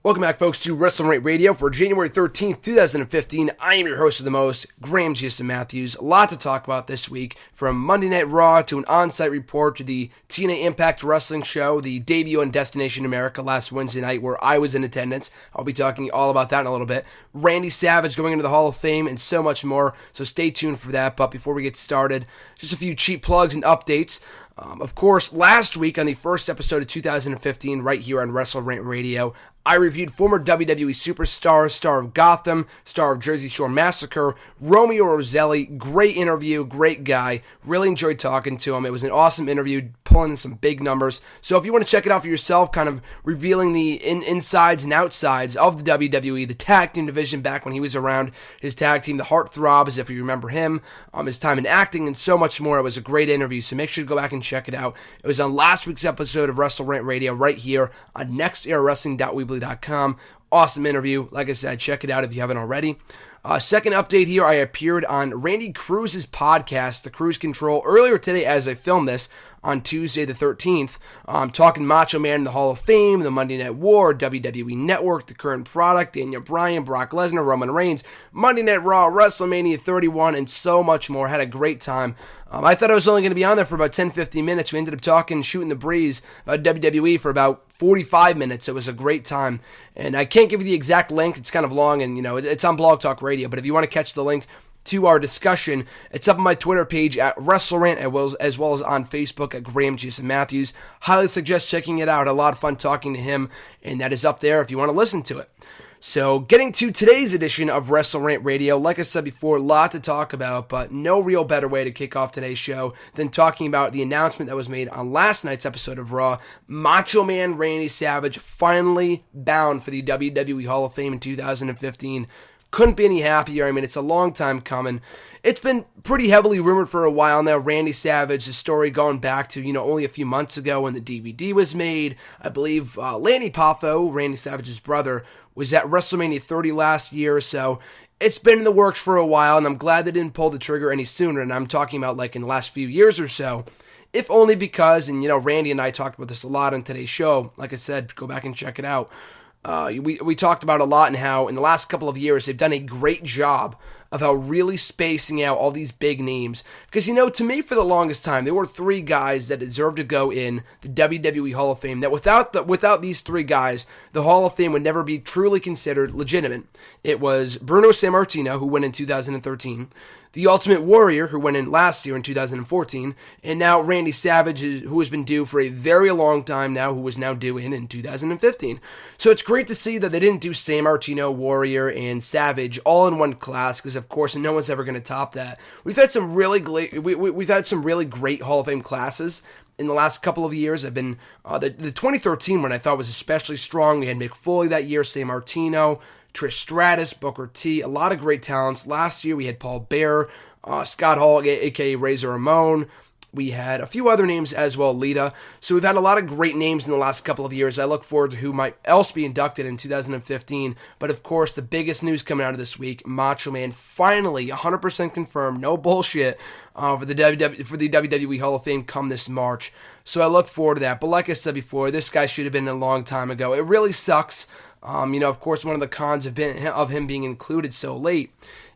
Welcome back, folks, to WrestleRant Radio for January 13th, 2015. I am your host of the most, Graham Jason Matthews. A lot to talk about this week, from Monday Night Raw to an on-site report to the TNA Impact Wrestling show, the debut on Destination America last Wednesday night where I was in attendance. I'll be talking all about that in a little bit. Randy Savage going into the Hall of Fame and so much more, so stay tuned for that. But before we get started, just a few cheap plugs and updates. Of course, last week on the first episode of 2015, right here on WrestleRant Radio, I reviewed former WWE superstar, star of Gotham, star of Jersey Shore Massacre, Romeo Roselli. Great interview, great guy. Really enjoyed talking to him. It was an awesome interview, pulling in some big numbers. So if you want to check it out for yourself, kind of revealing the insides and outsides of the WWE, the tag team division back when he was around, his tag team, the Heartthrobs, if you remember him, his time in acting, and so much more. It was a great interview, so make sure to go back and check it out. It was on last week's episode of WrestleRant Radio right here on nextEraWrestling.weebly.com. Awesome interview. Like I said, check it out if you haven't already. Second update here, I appeared on Randy Cruz's podcast, The Cruise Control, earlier today as I filmed this on Tuesday the 13th. Talking Macho Man in the Hall of Fame, the Monday Night War, WWE Network, the current product, Daniel Bryan, Brock Lesnar, Roman Reigns, Monday Night Raw, WrestleMania 31, and so much more. Had a great time. I thought I was only going to be on there for about 10-15 minutes. We ended up talking, shooting the breeze about WWE for about 45 minutes. It was a great time. And I can't give you the exact link. It's kind of long, and it's on Blog Talk Radio. But if you want to catch the link to our discussion, it's up on my Twitter page at WrestleRant, as well as on Facebook at Graham Jason Matthews. Highly suggest checking it out. A lot of fun talking to him, and that is up there if you want to listen to it. So, getting to today's edition of WrestleRant Radio, like I said before, a lot to talk about, but no real better way to kick off today's show than talking about the announcement that was made on last night's episode of Raw. Macho Man Randy Savage finally bound for the WWE Hall of Fame in 2015. Couldn't be any happier. I mean, it's a long time coming. It's been pretty heavily rumored for a while now. Randy Savage, the story going back to, only a few months ago when the DVD was made. I believe Lanny Poffo, Randy Savage's brother, was at WrestleMania 30 last year. So it's been in the works for a while, and I'm glad they didn't pull the trigger any sooner. And I'm talking about like in the last few years or so. If only because, and Randy and I talked about this a lot on today's show. Like I said, go back and check it out. We talked about a lot and how in the last couple of years they've done a great job of how really spacing out all these big names. Because, to me for the longest time, there were three guys that deserved to go in the WWE Hall of Fame, that without these three guys, the Hall of Fame would never be truly considered legitimate. It was Bruno Sammartino, who went in 2013, the Ultimate Warrior, who went in last year in 2014, and now Randy Savage, who has been due for a very long time now, who was now due in 2015. So it's great to see that they didn't do Sammartino, Warrior, and Savage all in one class, because of course no one's ever going to top that. We've had some really great Hall of Fame classes in the last couple of years. I've been the 2013 one I thought was especially strong. We had Mick Foley that year, Sammartino, Trish Stratus, Booker T, a lot of great talents. Last year we had Paul Bearer, Scott Hall, aka Razor Ramon. We had a few other names as well, Lita. So we've had a lot of great names in the last couple of years. I look forward to who might else be inducted in 2015. But of course, the biggest news coming out of this week, Macho Man finally 100% confirmed, no bullshit, for the WWE Hall of Fame come this March. So I look forward to that. But like I said before, this guy should have been a long time ago. It really sucks. Of course, one of the cons of him being included so late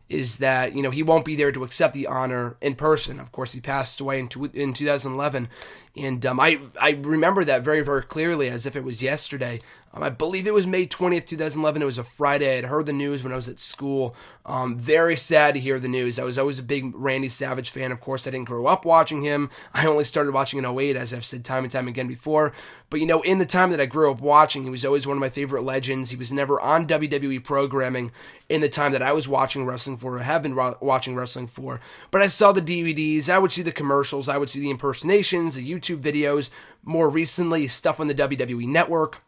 is that, he won't be there to accept the honor in person. Of course, he passed away in 2011, and I remember that very, very clearly as if it was yesterday. I believe it was May 20th, 2011. It was a Friday. I had heard the news when I was at school. Very sad to hear the news. I was always a big Randy Savage fan. Of course, I didn't grow up watching him. I only started watching in 2008, as I've said time and time again before. But, in the time that I grew up watching, he was always one of my favorite legends. He was never on WWE programming in the time that I was watching wrestling for, or have been watching wrestling for. But I saw the DVDs. I would see the commercials. I would see the impersonations, the YouTube videos. More recently, stuff on the WWE Network.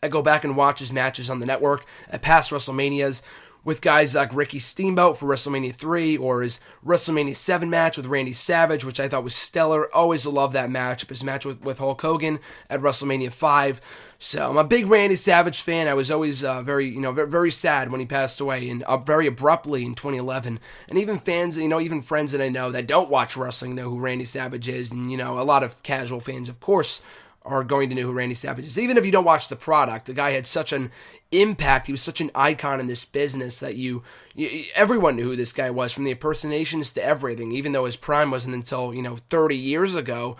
I go back and watch his matches on the network at past WrestleManias with guys like Ricky Steamboat for WrestleMania 3, or his WrestleMania 7 match with Randy Savage, which I thought was stellar. Always loved that match. His match with Hulk Hogan at WrestleMania 5. So I'm a big Randy Savage fan. I was always very sad when he passed away, and very abruptly in 2011. And even fans, even friends that I know that don't watch wrestling know who Randy Savage is, and a lot of casual fans, of course, are going to know who Randy Savage is. Even if you don't watch the product, the guy had such an impact. He was such an icon in this business that everyone knew who this guy was, from the impersonations to everything. Even though his prime wasn't until 30 years ago,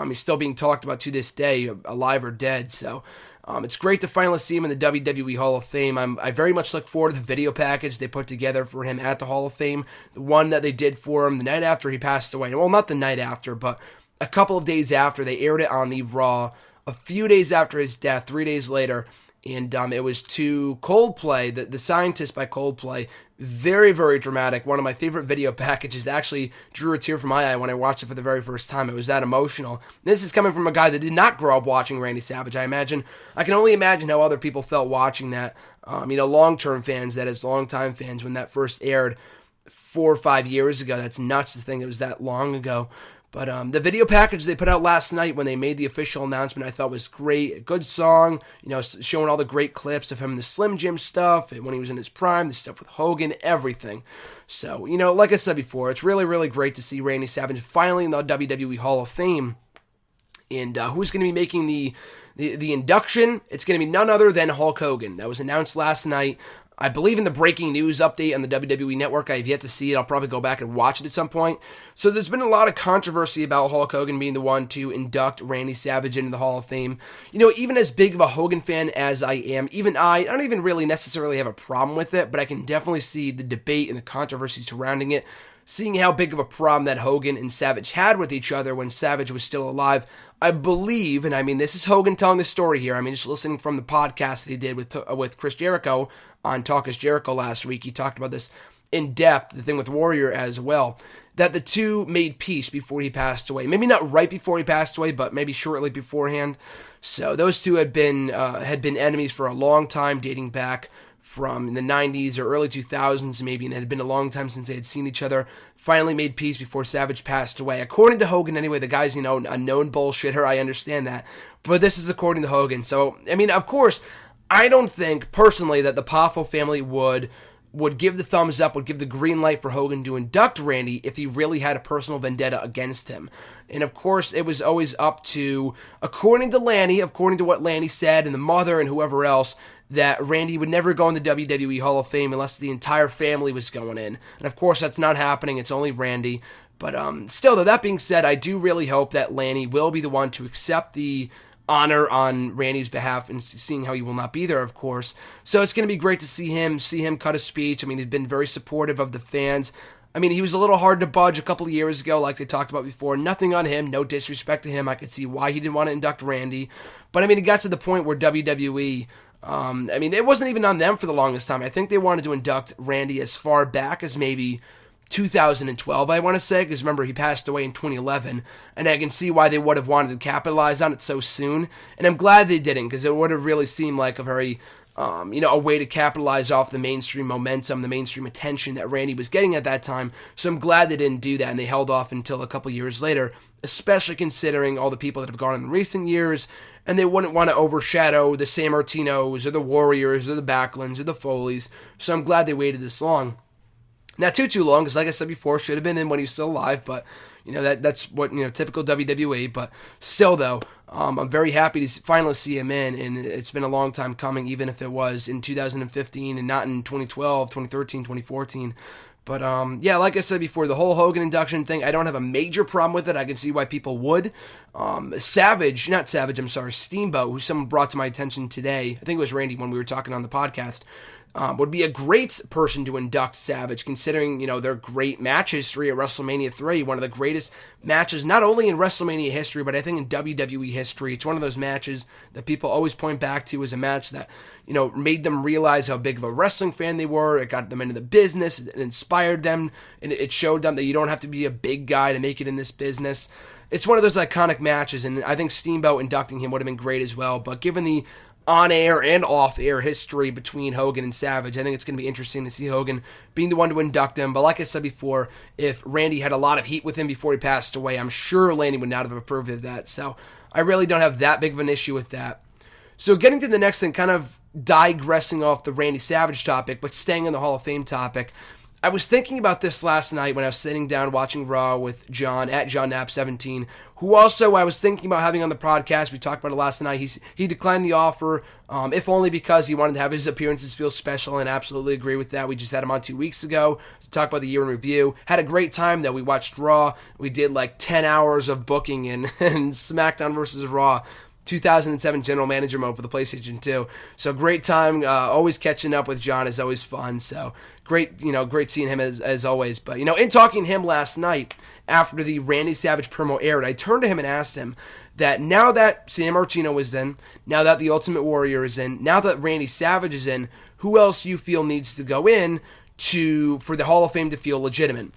he's still being talked about to this day, alive or dead. So it's great to finally see him in the WWE Hall of Fame. I very much look forward to the video package they put together for him at the Hall of Fame. The one that they did for him the night after he passed away. Well, not the night after, but a couple of days after. They aired it on the Raw a few days after his death, 3 days later. And it was to Coldplay, the Scientist by Coldplay. Very, very dramatic. One of my favorite video packages. Actually drew a tear from my eye when I watched it for the very first time. It was that emotional. This is coming from a guy that did not grow up watching Randy Savage. I can only imagine how other people felt watching that. Long-term fans, that is, long-time fans, when that first aired 4 or 5 years ago. That's nuts to think it was that long ago. But the video package they put out last night when they made the official announcement, I thought was great. A good song, showing all the great clips of him in the Slim Jim stuff, when he was in his prime, the stuff with Hogan, everything. So, like I said before, it's really, really great to see Randy Savage finally in the WWE Hall of Fame. And who's going to be making the induction? It's going to be none other than Hulk Hogan. That was announced last night. I believe in the breaking news update on the WWE Network. I have yet to see it. I'll probably go back and watch it at some point. So there's been a lot of controversy about Hulk Hogan being the one to induct Randy Savage into the Hall of Fame. Even as big of a Hogan fan as I am, even I don't even really necessarily have a problem with it, but I can definitely see the debate and the controversy surrounding it. Seeing how big of a problem that Hogan and Savage had with each other when Savage was still alive, I believe, and this is Hogan telling the story here. Just listening from the podcast that he did with Chris Jericho on Talk is Jericho last week. He talked about this in depth, the thing with Warrior as well, that the two made peace before he passed away. Maybe not right before he passed away, but maybe shortly beforehand. So those two had been enemies for a long time, dating back from the 90s or early 2000s maybe, and it had been a long time since they had seen each other. Finally made peace before Savage passed away. According to Hogan anyway, the guy's, a known bullshitter, I understand that. But this is according to Hogan. So, of course, I don't think, personally, that the Poffo family would give the thumbs up, would give the green light for Hogan to induct Randy if he really had a personal vendetta against him. And of course, it was always up to, according to what Lanny said and the mother and whoever else, that Randy would never go in the WWE Hall of Fame unless the entire family was going in. And of course, that's not happening. It's only Randy. But still, though, that being said, I do really hope that Lanny will be the one to accept the honor on Randy's behalf, and seeing how he will not be there, of course. So it's going to be great to see him cut a speech. He's been very supportive of the fans. He was a little hard to budge a couple of years ago, like they talked about before. Nothing on him, no disrespect to him. I could see why he didn't want to induct Randy. But, it got to the point where WWE, it wasn't even on them for the longest time. I think they wanted to induct Randy as far back as maybe 2012, I want to say, because remember, he passed away in 2011, and I can see why they would have wanted to capitalize on it so soon, and I'm glad they didn't, because it would have really seemed like a very, a way to capitalize off the mainstream momentum, the mainstream attention that Randy was getting at that time, so I'm glad they didn't do that, and they held off until a couple years later, especially considering all the people that have gone in recent years, and they wouldn't want to overshadow the San Martinos, or the Warriors, or the Backlunds, or the Foleys, so I'm glad they waited this long. Not too long, because like I said before, should have been in when he was still alive, but, that's what, typical WWE, but still, though, I'm very happy to finally see him in, and it's been a long time coming, even if it was in 2015 and not in 2012, 2013, 2014, but, like I said before, the whole Hogan induction thing, I don't have a major problem with it. I can see why people would. Steamboat, who someone brought to my attention today, I think it was Randy when we were talking on the podcast, would be a great person to induct Savage, considering, their great match history at WrestleMania 3, one of the greatest matches, not only in WrestleMania history, but I think in WWE history. It's one of those matches that people always point back to as a match that, made them realize how big of a wrestling fan they were. It got them into the business, it inspired them, and it showed them that you don't have to be a big guy to make it in this business. It's one of those iconic matches, and I think Steamboat inducting him would have been great as well, but given the on-air and off-air history between Hogan and Savage, I think it's going to be interesting to see Hogan being the one to induct him. But like I said before, if Randy had a lot of heat with him before he passed away, I'm sure Lanny would not have approved of that. So I really don't have that big of an issue with that. So getting to the next thing, kind of digressing off the Randy Savage topic, but staying on the Hall of Fame topic, I was thinking about this last night when I was sitting down watching Raw with John at JohnKnapp17, who also I was thinking about having on the podcast. We talked about it last night. He declined the offer, if only because he wanted to have his appearances feel special, and absolutely agree with that. We just had him on 2 weeks ago to talk about the year in review. Had a great time, though. We watched Raw. We did like 10 hours of booking in SmackDown versus Raw. 2007 general manager mode for the PlayStation 2. So great time. Always catching up with John is always fun. So great, great seeing him as always. But, in talking to him last night after the Randy Savage promo aired, I turned to him and asked him that now that San Martino is in, now that the Ultimate Warrior is in, now that Randy Savage is in, who else you feel needs to go in for the Hall of Fame to feel legitimate?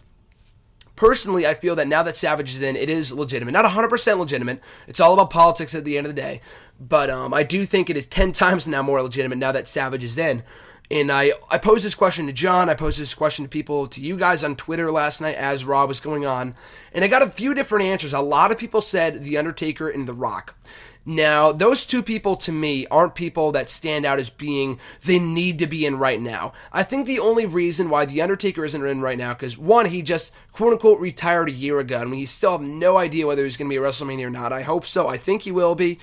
Personally, I feel that now that Savage is in, it is legitimate. Not 100% legitimate. It's all about politics at the end of the day. But I do think it is 10 times now more legitimate now that Savage is in. And I posed this question to John. I posed this question to you guys on Twitter last night as Raw was going on. And I got a few different answers. A lot of people said The Undertaker and The Rock. Now, those two people, to me, aren't people that stand out as being, they need to be in right now. I think the only reason why The Undertaker isn't in right now, because one, he just, quote-unquote, retired a year ago. I mean, he still have no idea whether he's going to be at WrestleMania or not. I hope so. I think he will be.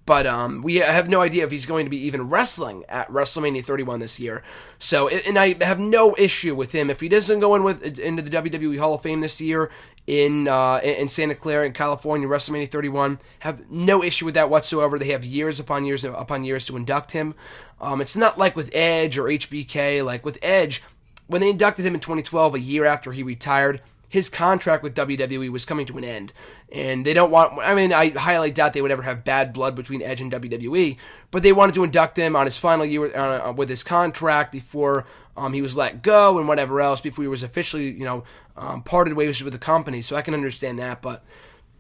But we have no idea if he's going to be even wrestling at WrestleMania 31 this year. So, and I have no issue with him. If he doesn't go into the WWE Hall of Fame this year in Santa Clara in California, WrestleMania 31, have no issue with that whatsoever. They have years upon years upon years to induct him. It's not like with Edge or HBK. Like with Edge, when they inducted him in 2012, a year after he retired, his contract with WWE was coming to an end. And they don't want, I highly doubt they would ever have bad blood between Edge and WWE, but they wanted to induct him on his final year with his contract before he was let go and whatever else, before he was officially, parted ways with the company. So I can understand that, but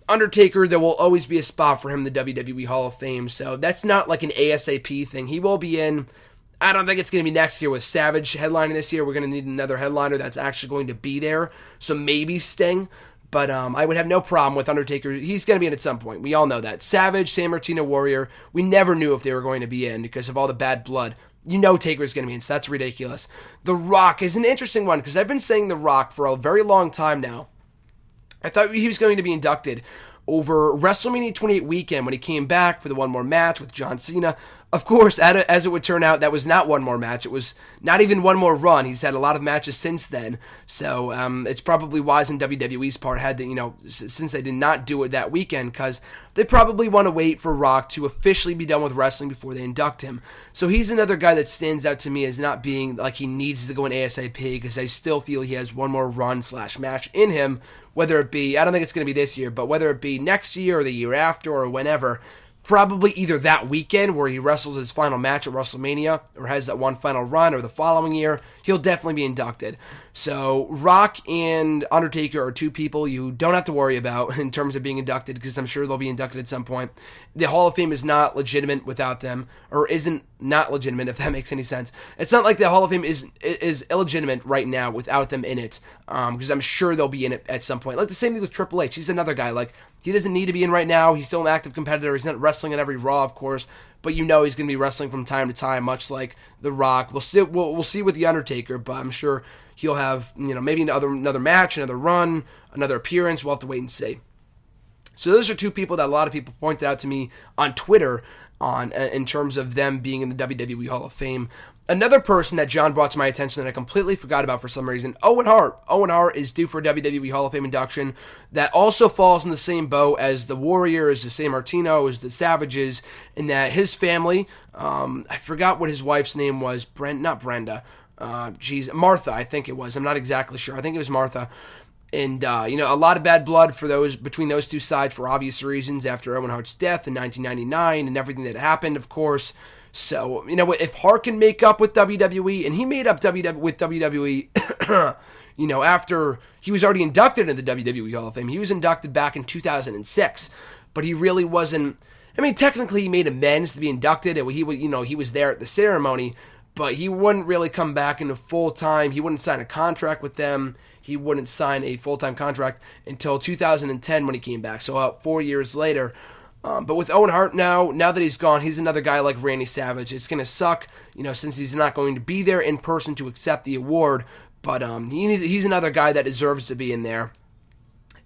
Undertaker, there will always be a spot for him in the WWE Hall of Fame, so that's not like an ASAP thing. He will be in. I don't think it's going to be next year with Savage headlining this year. We're going to need another headliner that's actually going to be there. So maybe Sting. But I would have no problem with Undertaker. He's going to be in at some point. We all know that. Savage, San Martino, Warrior, we never knew if they were going to be in because of all the bad blood. Taker's going to be in, so that's ridiculous. The Rock is an interesting one because I've been saying The Rock for a very long time now. I thought he was going to be inducted over WrestleMania 28 weekend when he came back for the one more match with John Cena. Of course, as it would turn out, that was not one more match. It was not even one more run. He's had a lot of matches since then. So it's probably wise on WWE's part, since they did not do it that weekend, because they probably want to wait for Rock to officially be done with wrestling before they induct him. So he's another guy that stands out to me as not being like he needs to go in ASAP, because I still feel he has one more run/match in him, whether it be, I don't think it's going to be this year, but whether it be next year or the year after or whenever. Probably either that weekend where he wrestles his final match at WrestleMania or has that one final run, or the following year, he'll definitely be inducted. So Rock and Undertaker are two people you don't have to worry about in terms of being inducted, because I'm sure they'll be inducted at some point. The Hall of Fame is not legitimate without them, or isn't not legitimate, if that makes any sense. It's not like the Hall of Fame is illegitimate right now without them in it, because I'm sure they'll be in it at some point. Like the same thing with Triple H. He's another guy, like, he doesn't need to be in right now. He's still an active competitor. He's not wrestling at every Raw, of course, but he's going to be wrestling from time to time, much like The Rock. We'll see with The Undertaker, but I'm sure he'll have, maybe another match, another run, another appearance. We'll have to wait and see. So those are two people that a lot of people pointed out to me on Twitter in terms of them being in the WWE Hall of Fame. Another person that John brought to my attention that I completely forgot about for some reason, Owen Hart. Owen Hart is due for a WWE Hall of Fame induction. That also falls in the same boat as the Warrior, as the San Martino, as the Savages, in that his family, I forgot what his wife's name was, Martha, I think it was. I'm not exactly sure. I think it was Martha. And, a lot of bad blood between those two sides for obvious reasons after Owen Hart's death in 1999 and everything that happened, of course. So, if Hart can make up with WWE, and he made up with WWE, after he was already inducted into the WWE Hall of Fame. He was inducted back in 2006, but he really wasn't. Technically he made amends to be inducted, and he was there at the ceremony, but he wouldn't really come back into full-time. He wouldn't sign a contract with them. He wouldn't sign a full-time contract until 2010 when he came back, so about 4 years later. But with Owen Hart now that he's gone, he's another guy like Randy Savage. It's going to suck, since he's not going to be there in person to accept the award. But he's another guy that deserves to be in there.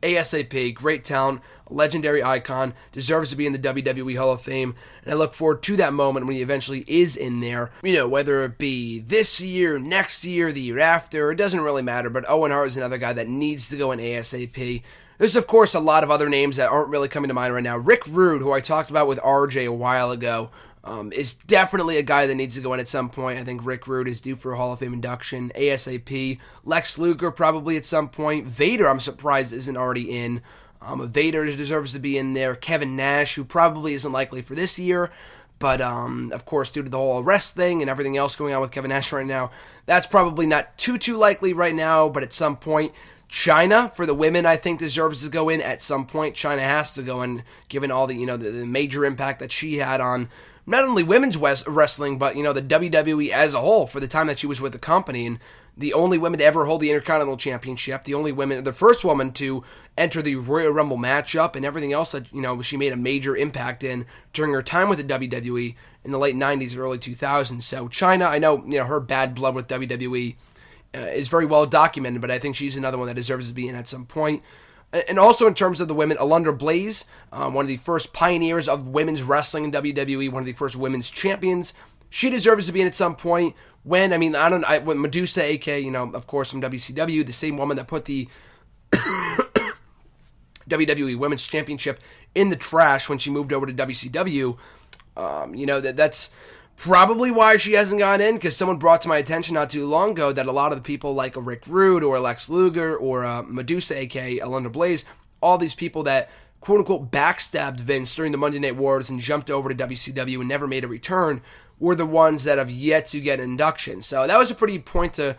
ASAP, great talent, legendary icon, deserves to be in the WWE Hall of Fame, and I look forward to that moment when he eventually is in there. Whether it be this year, next year, the year after, it doesn't really matter, but Owen Hart is another guy that needs to go in ASAP. There's, of course, a lot of other names that aren't really coming to mind right now. Rick Rude, who I talked about with RJ a while ago, is definitely a guy that needs to go in at some point. I think Rick Rude is due for a Hall of Fame induction ASAP. Lex Luger probably at some point. Vader, I'm surprised, isn't already in. Vader deserves to be in there. Kevin Nash, who probably isn't likely for this year, but of course, due to the whole arrest thing and everything else going on with Kevin Nash right now, that's probably not too likely right now, but at some point. China, for the women, I think deserves to go in at some point. China has to go in, given all the the major impact that she had on not only women's wrestling, but the WWE as a whole for the time that she was with the company, and the only woman to ever hold the Intercontinental Championship, the first woman to enter the Royal Rumble matchup, and everything else that she made a major impact in during her time with the WWE in the late 90s, early 2000s. So China, I know her bad blood with WWE. Is very well documented, but I think she's another one that deserves to be in at some point. And also in terms of the women, Alundra Blaze, one of the first pioneers of women's wrestling in WWE, one of the first women's champions, she deserves to be in at some point. When Medusa, aka of course from WCW, the same woman that put the WWE Women's Championship in the trash when she moved over to WCW, that's probably why she hasn't gone in, because someone brought to my attention not too long ago that a lot of the people like a Rick Rude or Lex Luger or Medusa, aka Alundra Blaze, all these people that quote-unquote backstabbed Vince during the Monday Night Wars and jumped over to WCW and never made a return, were the ones that have yet to get an induction. So that was a pretty that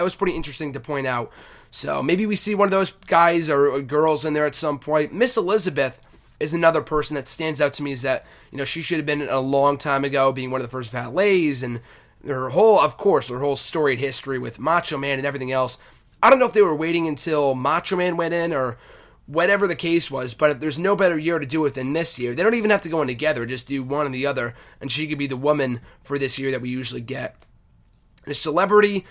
was pretty interesting to point out. So maybe we see one of those guys or girls in there at some point. Miss Elizabeth is another person that stands out to me, is that she should have been a long time ago, being one of the first valets, and her whole storied history with Macho Man and everything else. I don't know if they were waiting until Macho Man went in or whatever the case was, but if there's no better year to do it than this year, they don't even have to go in together, just do one and the other, and she could be the woman for this year that we usually get. And a celebrity,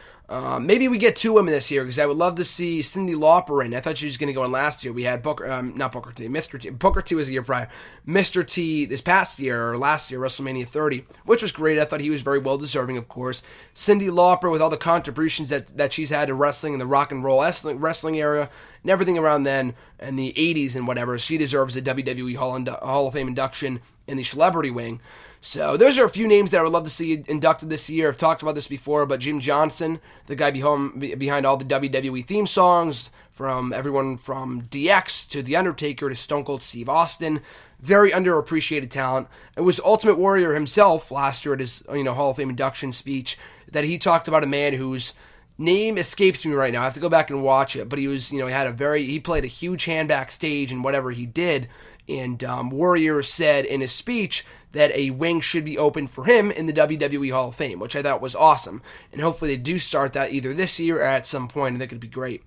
maybe we get two women this year, because I would love to see Cyndi Lauper in. I thought she was going to go in last year. We had Mr. T. Booker T was the year prior. Mr. T this past year, or last year, WrestleMania 30, which was great. I thought he was very well deserving, of course. Cyndi Lauper, with all the contributions that she's had to wrestling in the rock and roll wrestling area and everything around then, in the 80s and whatever, she deserves a WWE Hall of Fame induction in the celebrity wing. So those are a few names that I would love to see inducted this year. I've talked about this before, but Jim Johnson, the guy behind all the WWE theme songs, from everyone from DX to The Undertaker to Stone Cold Steve Austin, very underappreciated talent. It was Ultimate Warrior himself last year at his Hall of Fame induction speech that he talked about a man whose name escapes me right now. I have to go back and watch it, but he was he played a huge hand backstage in whatever he did. And Warrior said in his speech that a wing should be open for him in the WWE Hall of Fame, which I thought was awesome. And hopefully they do start that either this year or at some point, and that could be great.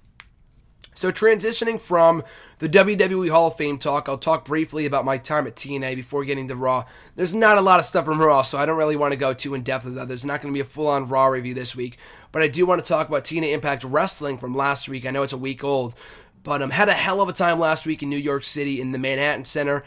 So transitioning from the WWE Hall of Fame talk, I'll talk briefly about my time at TNA before getting to Raw. There's not a lot of stuff from Raw, so I don't really want to go too in-depth with that. There's not going to be a full-on Raw review this week, but I do want to talk about TNA Impact Wrestling from last week. I know it's a week old, but had a hell of a time last week in New York City in the Manhattan Center.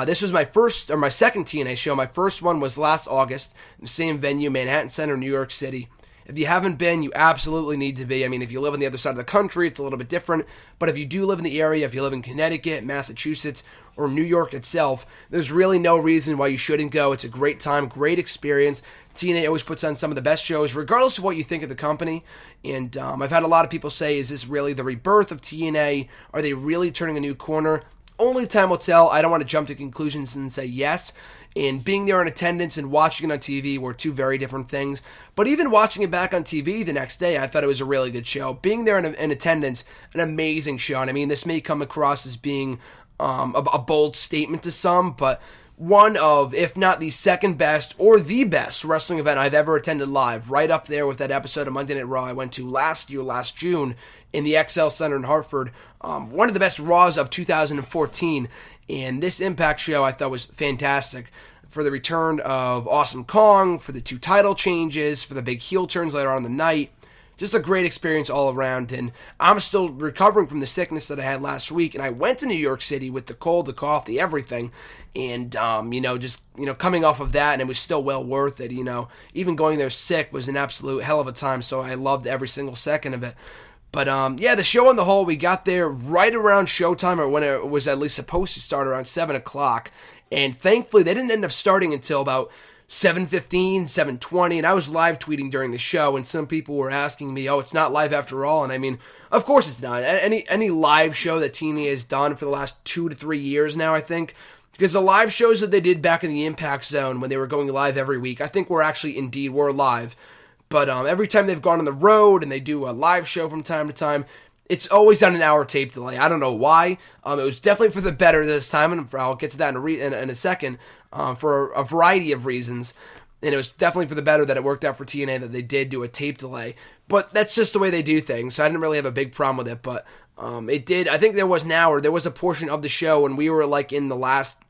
This was my second TNA show. My first one was last August in the same venue, Manhattan Center, New York City. If you haven't been, you absolutely need to be. I mean, if you live on the other side of the country, it's a little bit different. But if you do live in the area, if you live in Connecticut, Massachusetts, or New York itself, there's really no reason why you shouldn't go. It's a great time, great experience. TNA always puts on some of the best shows, regardless of what you think of the company. And I've had a lot of people say, is this really the rebirth of TNA? Are they really turning a new corner? Only time will tell. I don't want to jump to conclusions and say yes. And being there in attendance and watching it on TV were two very different things. But even watching it back on TV the next day, I thought it was a really good show. Being there in attendance, an amazing show. And I mean, this may come across as being a bold statement to some, but one of, if not the second best or the best wrestling event I've ever attended live, right up there with that episode of Monday Night Raw I went to last June, in the XL Center in Hartford. One of the best Raws of 2014. And this Impact show I thought was fantastic. For the return of Awesome Kong, for the two title changes, for the big heel turns later on in the night. just a great experience all around. And I'm still recovering from the sickness that I had last week. And I went to New York City with the cold, the cough, the everything. And, coming off of that, and it was still well worth it. Even going there sick was an absolute hell of a time. So I loved every single second of it. But, the show on the whole, we got there right around showtime, or when it was at least supposed to start, around 7 o'clock. And thankfully, they didn't end up starting until about 7:15, 7:20, and I was live tweeting during the show, and some people were asking me, oh, it's not live after all, and I mean, of course it's not. Any live show that TNA has done for the last 2 to 3 years now, I think, because the live shows that they did back in the Impact Zone when they were going live every week, I think were live. But every time they've gone on the road and they do a live show from time to time, it's always on an hour tape delay. I don't know why. It was definitely for the better this time, and I'll get to that in a second, for a variety of reasons. And it was definitely for the better that it worked out for TNA that they did do a tape delay. But that's just the way they do things, so I didn't really have a big problem with it. But it did. I think there was a portion of the show when we were like in the last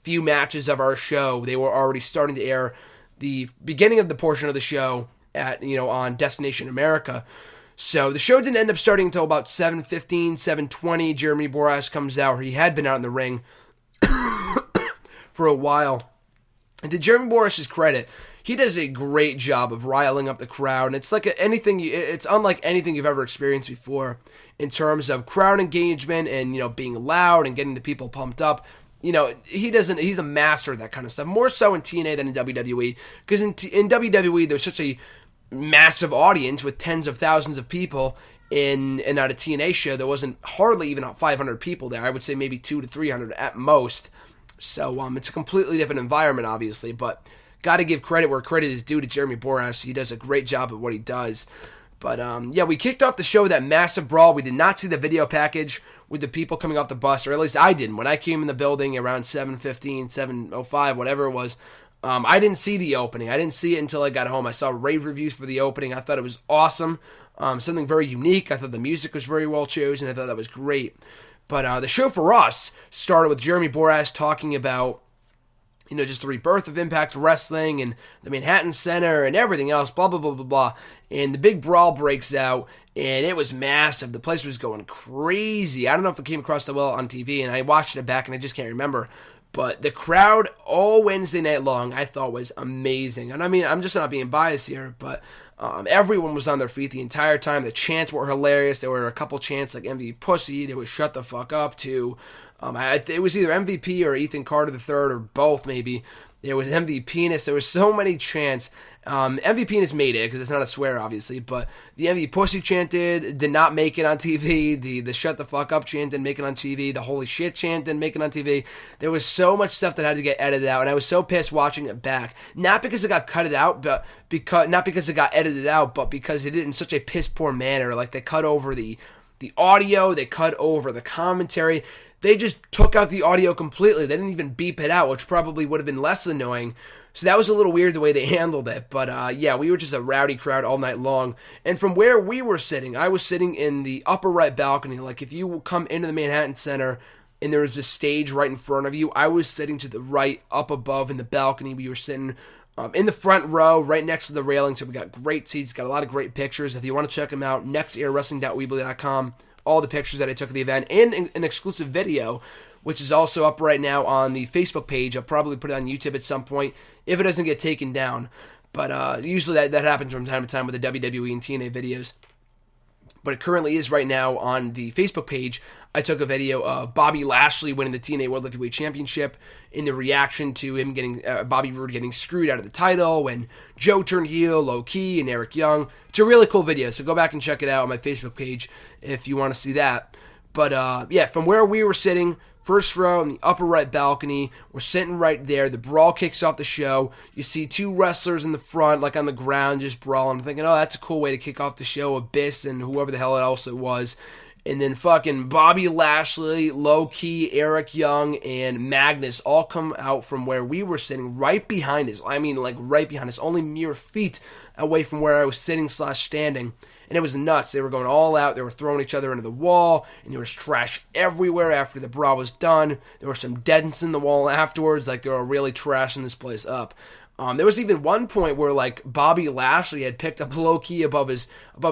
few matches of our show. They were already starting to air the beginning of the portion of the show at on Destination America. So the show didn't end up starting until about 7:15, 7:20. Jeremy Borash comes out. He had been out in the ring for a while. And to Jeremy Borash's credit, he does a great job of riling up the crowd. And it's like it's unlike anything you've ever experienced before in terms of crowd engagement and being loud and getting the people pumped up. He's a master of that kind of stuff. More so in TNA than in WWE. Because in WWE, there's such a massive audience with tens of thousands of people. And at a TNA show, there wasn't hardly even 500 people there. I would say maybe 200 to 300 at most. So it's a completely different environment, obviously. But got to give credit where credit is due to Jeremy Borash. He does a great job at what he does. But we kicked off the show with that massive brawl. We did not see the video package with the people coming off the bus, or at least I didn't. When I came in the building around 7:15, 7:05, whatever it was, I didn't see the opening. I didn't see it until I got home. I saw rave reviews for the opening. I thought it was awesome. Something very unique. I thought the music was very well chosen. I thought that was great. But the show for us started with Jeremy Borash talking about just the rebirth of Impact Wrestling and the Manhattan Center and everything else, blah, blah, blah, blah, blah. And the big brawl breaks out, and it was massive. The place was going crazy. I don't know if it came across that well on TV, and I watched it back, and I just can't remember. But the crowd all Wednesday night long, I thought was amazing. And I mean, I'm just not being biased here, but everyone was on their feet the entire time. The chants were hilarious. There were a couple chants like MVP Pussy. There was Shut the Fuck Up too. It was either MVP or Ethan Carter III or both maybe. There was MVP Penis. There was so many chants. MVP Penis made it because it's not a swear, obviously. But the MVP Pussy chant did not make it on TV. The Shut the Fuck Up chant didn't make it on TV. The Holy Shit chant didn't make it on TV. There was so much stuff that had to get edited out, and I was so pissed watching it back. Not because it got cut out, but not because it got edited out, but because it did it in such a piss poor manner. Like they cut over the audio, they cut over the commentary. They just took out the audio completely. They didn't even beep it out, which probably would have been less annoying. So that was a little weird the way they handled it. But we were just a rowdy crowd all night long. And from where we were sitting, I was sitting in the upper right balcony. Like if you come into the Manhattan Center and there was a stage right in front of you, I was sitting to the right, up above in the balcony. We were sitting in the front row, right next to the railing. So we got great seats, got a lot of great pictures. If you want to check them out, nextairwrestling.weebly.com. All the pictures that I took of the event, and an exclusive video, which is also up right now on the Facebook page. I'll probably put it on YouTube at some point if it doesn't get taken down. But usually that happens from time to time with the WWE and TNA videos. But it currently is right now on the Facebook page. I took a video of Bobby Lashley winning the TNA World Heavyweight Championship in the reaction to him getting Bobby Roode getting screwed out of the title when Joe turned heel, Low Key, and Eric Young. It's a really cool video, so go back and check it out on my Facebook page if you want to see that. But from where we were sitting, first row in the upper right balcony, we're sitting right there. The brawl kicks off the show. You see two wrestlers in the front, like on the ground, just brawling. I'm thinking, oh, that's a cool way to kick off the show. Abyss and whoever the hell else it was. And then fucking Bobby Lashley, Low Key, Eric Young, and Magnus all come out from where we were sitting, right behind us. I mean, like right behind us, only mere feet away from where I was sitting / standing. And it was nuts. They were going all out. They were throwing each other into the wall. And there was trash everywhere after the brawl was done. There were some dents in the wall afterwards. Like they were really trashing this place up. There was even one point where like Bobby Lashley had picked up Low Ki above his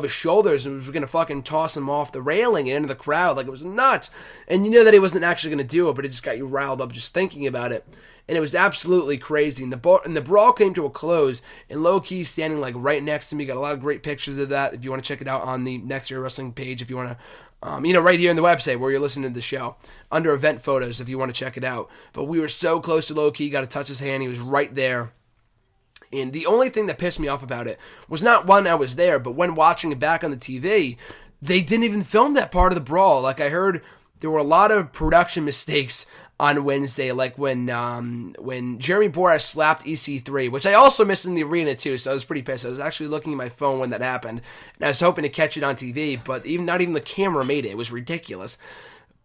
shoulders and was gonna fucking toss him off the railing and into the crowd. Like, it was nuts. And you know that he wasn't actually gonna do it, but it just got you riled up just thinking about it. And it was absolutely crazy. And the brawl came to a close, and Low Ki standing like right next to me. Got a lot of great pictures of that. If you want to check it out on the Next Year Wrestling page, if you want to, right here on the website where you're listening to the show, under event photos, if you want to check it out. But we were so close to Low Ki, got to touch his hand. He was right there. And the only thing that pissed me off about it was not when I was there, but when watching it back on the TV, they didn't even film that part of the brawl. Like, I heard there were a lot of production mistakes on Wednesday, like when Jeremy Borash slapped EC3, which I also missed in the arena too, so I was pretty pissed. I was actually looking at my phone when that happened, and I was hoping to catch it on TV, but not even the camera made it. It was ridiculous.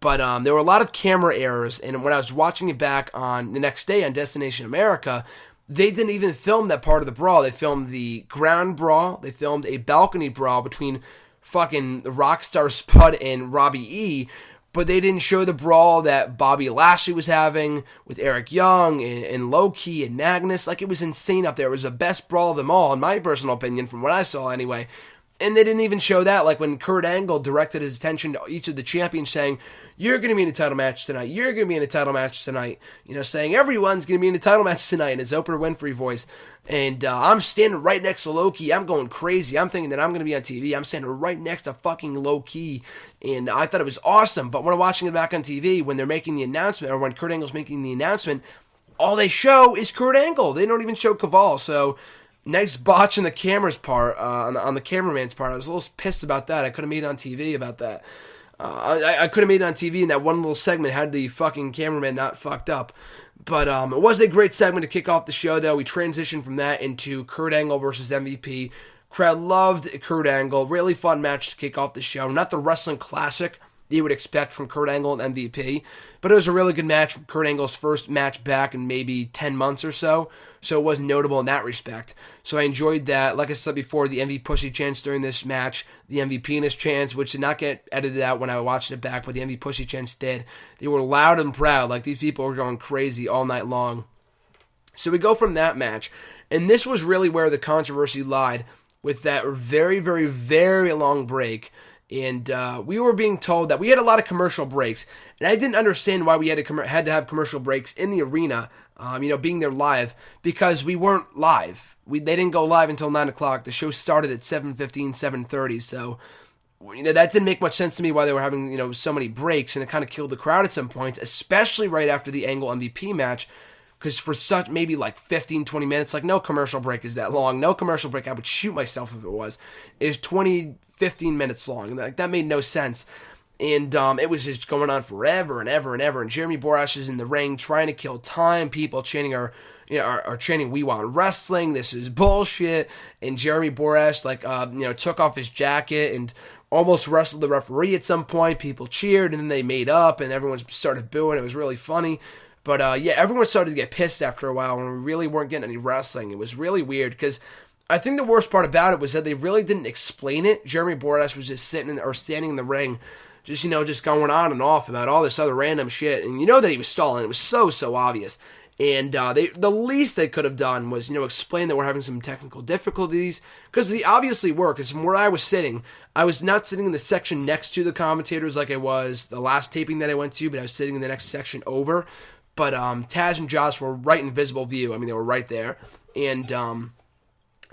But there were a lot of camera errors, and when I was watching it back on the next day on Destination America, they didn't even film that part of the brawl. They filmed the ground brawl. They filmed a balcony brawl between fucking Rockstar Spud and Robbie E., but they didn't show the brawl that Bobby Lashley was having with Eric Young and Low Ki and Magnus. Like, it was insane up there. It was the best brawl of them all, in my personal opinion, from what I saw anyway. And they didn't even show that, like when Kurt Angle directed his attention to each of the champions saying, you're going to be in a title match tonight, you're going to be in a title match tonight, saying everyone's going to be in a title match tonight in his Oprah Winfrey voice. And I'm standing right next to Low Ki. I'm going crazy. I'm thinking that I'm going to be on TV. I'm standing right next to fucking Low Ki. And I thought it was awesome. But when I'm watching it back on TV, when they're making the announcement, or when Kurt Angle's making the announcement, all they show is Kurt Angle. They don't even show Caval. So, nice botch on the camera's part, on the cameraman's part. I was a little pissed about that. I could have made it on TV about that. I could have made it on TV, and that one little segment had the fucking cameraman not fucked up. But it was a great segment to kick off the show, though. We transitioned from that into Kurt Angle versus MVP. Crowd loved Kurt Angle. Really fun match to kick off the show. Not the wrestling classic you would expect from Kurt Angle and MVP, but it was a really good match from Kurt Angle's first match back in maybe 10 months or so, so it was notable in that respect. So I enjoyed that. Like I said before, the MVP pussy chants during this match, the MVP penis chants, which did not get edited out when I watched it back, but the MVP pussy chants did. They were loud and proud, like these people were going crazy all night long. So we go from that match, and this was really where the controversy lied, with that very, very, very long break. And we were being told that we had a lot of commercial breaks, and I didn't understand why we had to have commercial breaks in the arena, being there live, because we weren't live. They didn't go live until 9 o'clock. The show started at 7:15, 7:30, so that didn't make much sense to me why they were having so many breaks, and it kind of killed the crowd at some points, especially right after the Angle MVP match. Because for such maybe like 15, 20 minutes, like no commercial break is that long. No commercial break, I would shoot myself if it was, is 20, 15 minutes long. Like, that made no sense. And it was just going on forever and ever and ever. And Jeremy Borash is in the ring trying to kill time. People chanting are chanting, "We want wrestling. This is bullshit." And Jeremy Borash took off his jacket and almost wrestled the referee at some point. People cheered, and then they made up, and everyone started booing. It was really funny. But everyone started to get pissed after a while when we really weren't getting any wrestling. It was really weird because I think the worst part about it was that they really didn't explain it. Jeremy Borash was just standing in the ring, just going on and off about all this other random shit. And that he was stalling. It was so obvious. And the least they could have done was, explain that we're having some technical difficulties, because they obviously were, because from where I was sitting, I was not sitting in the section next to the commentators like I was the last taping that I went to, but I was sitting in the next section over. But Taz and Josh were right in visible view. I mean, they were right there. And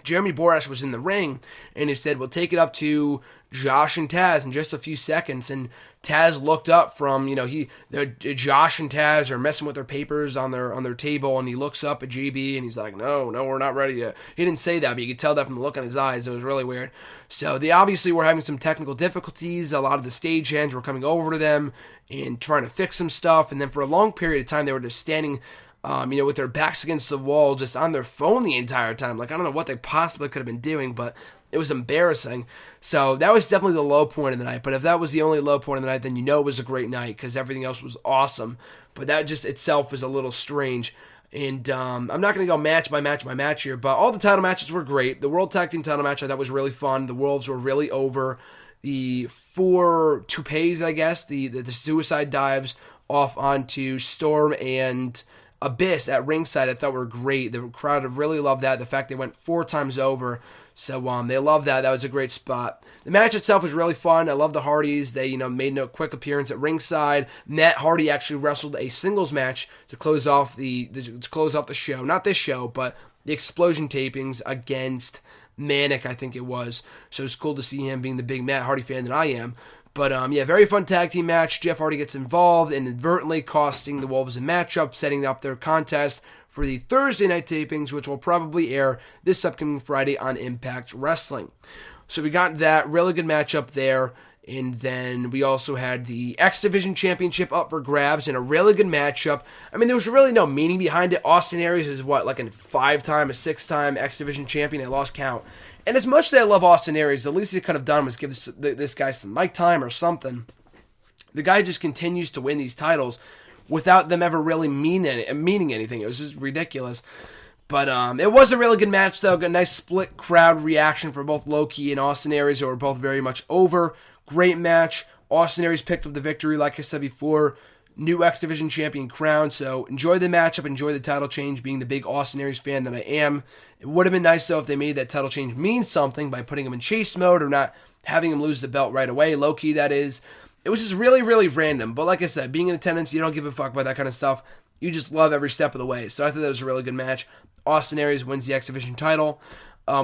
Jeremy Borash was in the ring, and he said, we'll take it up to Josh and Taz in just a few seconds. And Taz looked up from, Josh and Taz are messing with their papers on their table, and he looks up at GB, and he's like, no, we're not ready yet. He didn't say that, but you could tell that from the look on his eyes. It was really weird. So they obviously were having some technical difficulties. A lot of the stagehands were coming over to them and trying to fix some stuff. And then for a long period of time, they were just standing, with their backs against the wall, just on their phone the entire time. Like, I don't know what they possibly could have been doing, but it was embarrassing. So that was definitely the low point of the night. But if that was the only low point of the night, then it was a great night, because everything else was awesome. But that just itself was a little strange. And I'm not going to go match by match here, but all the title matches were great. The World Tag Team title match I thought was really fun. The Wolves were really over. The 4 toupees, I guess, the suicide dives off onto Storm and Abyss at ringside I thought were great. The crowd really loved that. The fact they went 4 times over. So they loved that. That was a great spot. The match itself was really fun. I love the Hardys. They made a quick appearance at ringside. Matt Hardy actually wrestled a singles match to close off the show. Not this show, but the Explosion tapings against Manic, I think it was. So it's cool to see him being the big Matt Hardy fan that I am. But very fun tag team match. Jeff Hardy gets involved, inadvertently costing the Wolves a matchup, setting up their contest for the Thursday night tapings, which will probably air this upcoming Friday on Impact Wrestling. So we got that really good matchup there. And then we also had the X Division Championship up for grabs in a really good matchup. I mean, there was really no meaning behind it. Austin Aries is like a 5-time, a 6-time X Division champion. I lost count. And as much as I love Austin Aries, the least he could have done was give this guy some mic time or something. The guy just continues to win these titles without them ever really meaning anything. It was just ridiculous. But it was a really good match, though. A nice split crowd reaction for both Low-Ki and Austin Aries, who were both very much over. Great match. Austin Aries picked up the victory, like I said before. New X Division champion crown. So enjoy the matchup, enjoy the title change, being the big Austin Aries fan that I am. It would have been nice, though, if they made that title change mean something by putting him in chase mode or not having him lose the belt right away. Low-Ki, that is. It was just really, really random. But like I said, being in attendance, you don't give a fuck about that kind of stuff. You just love every step of the way. So I thought that was a really good match. Austin Aries wins the X Division title.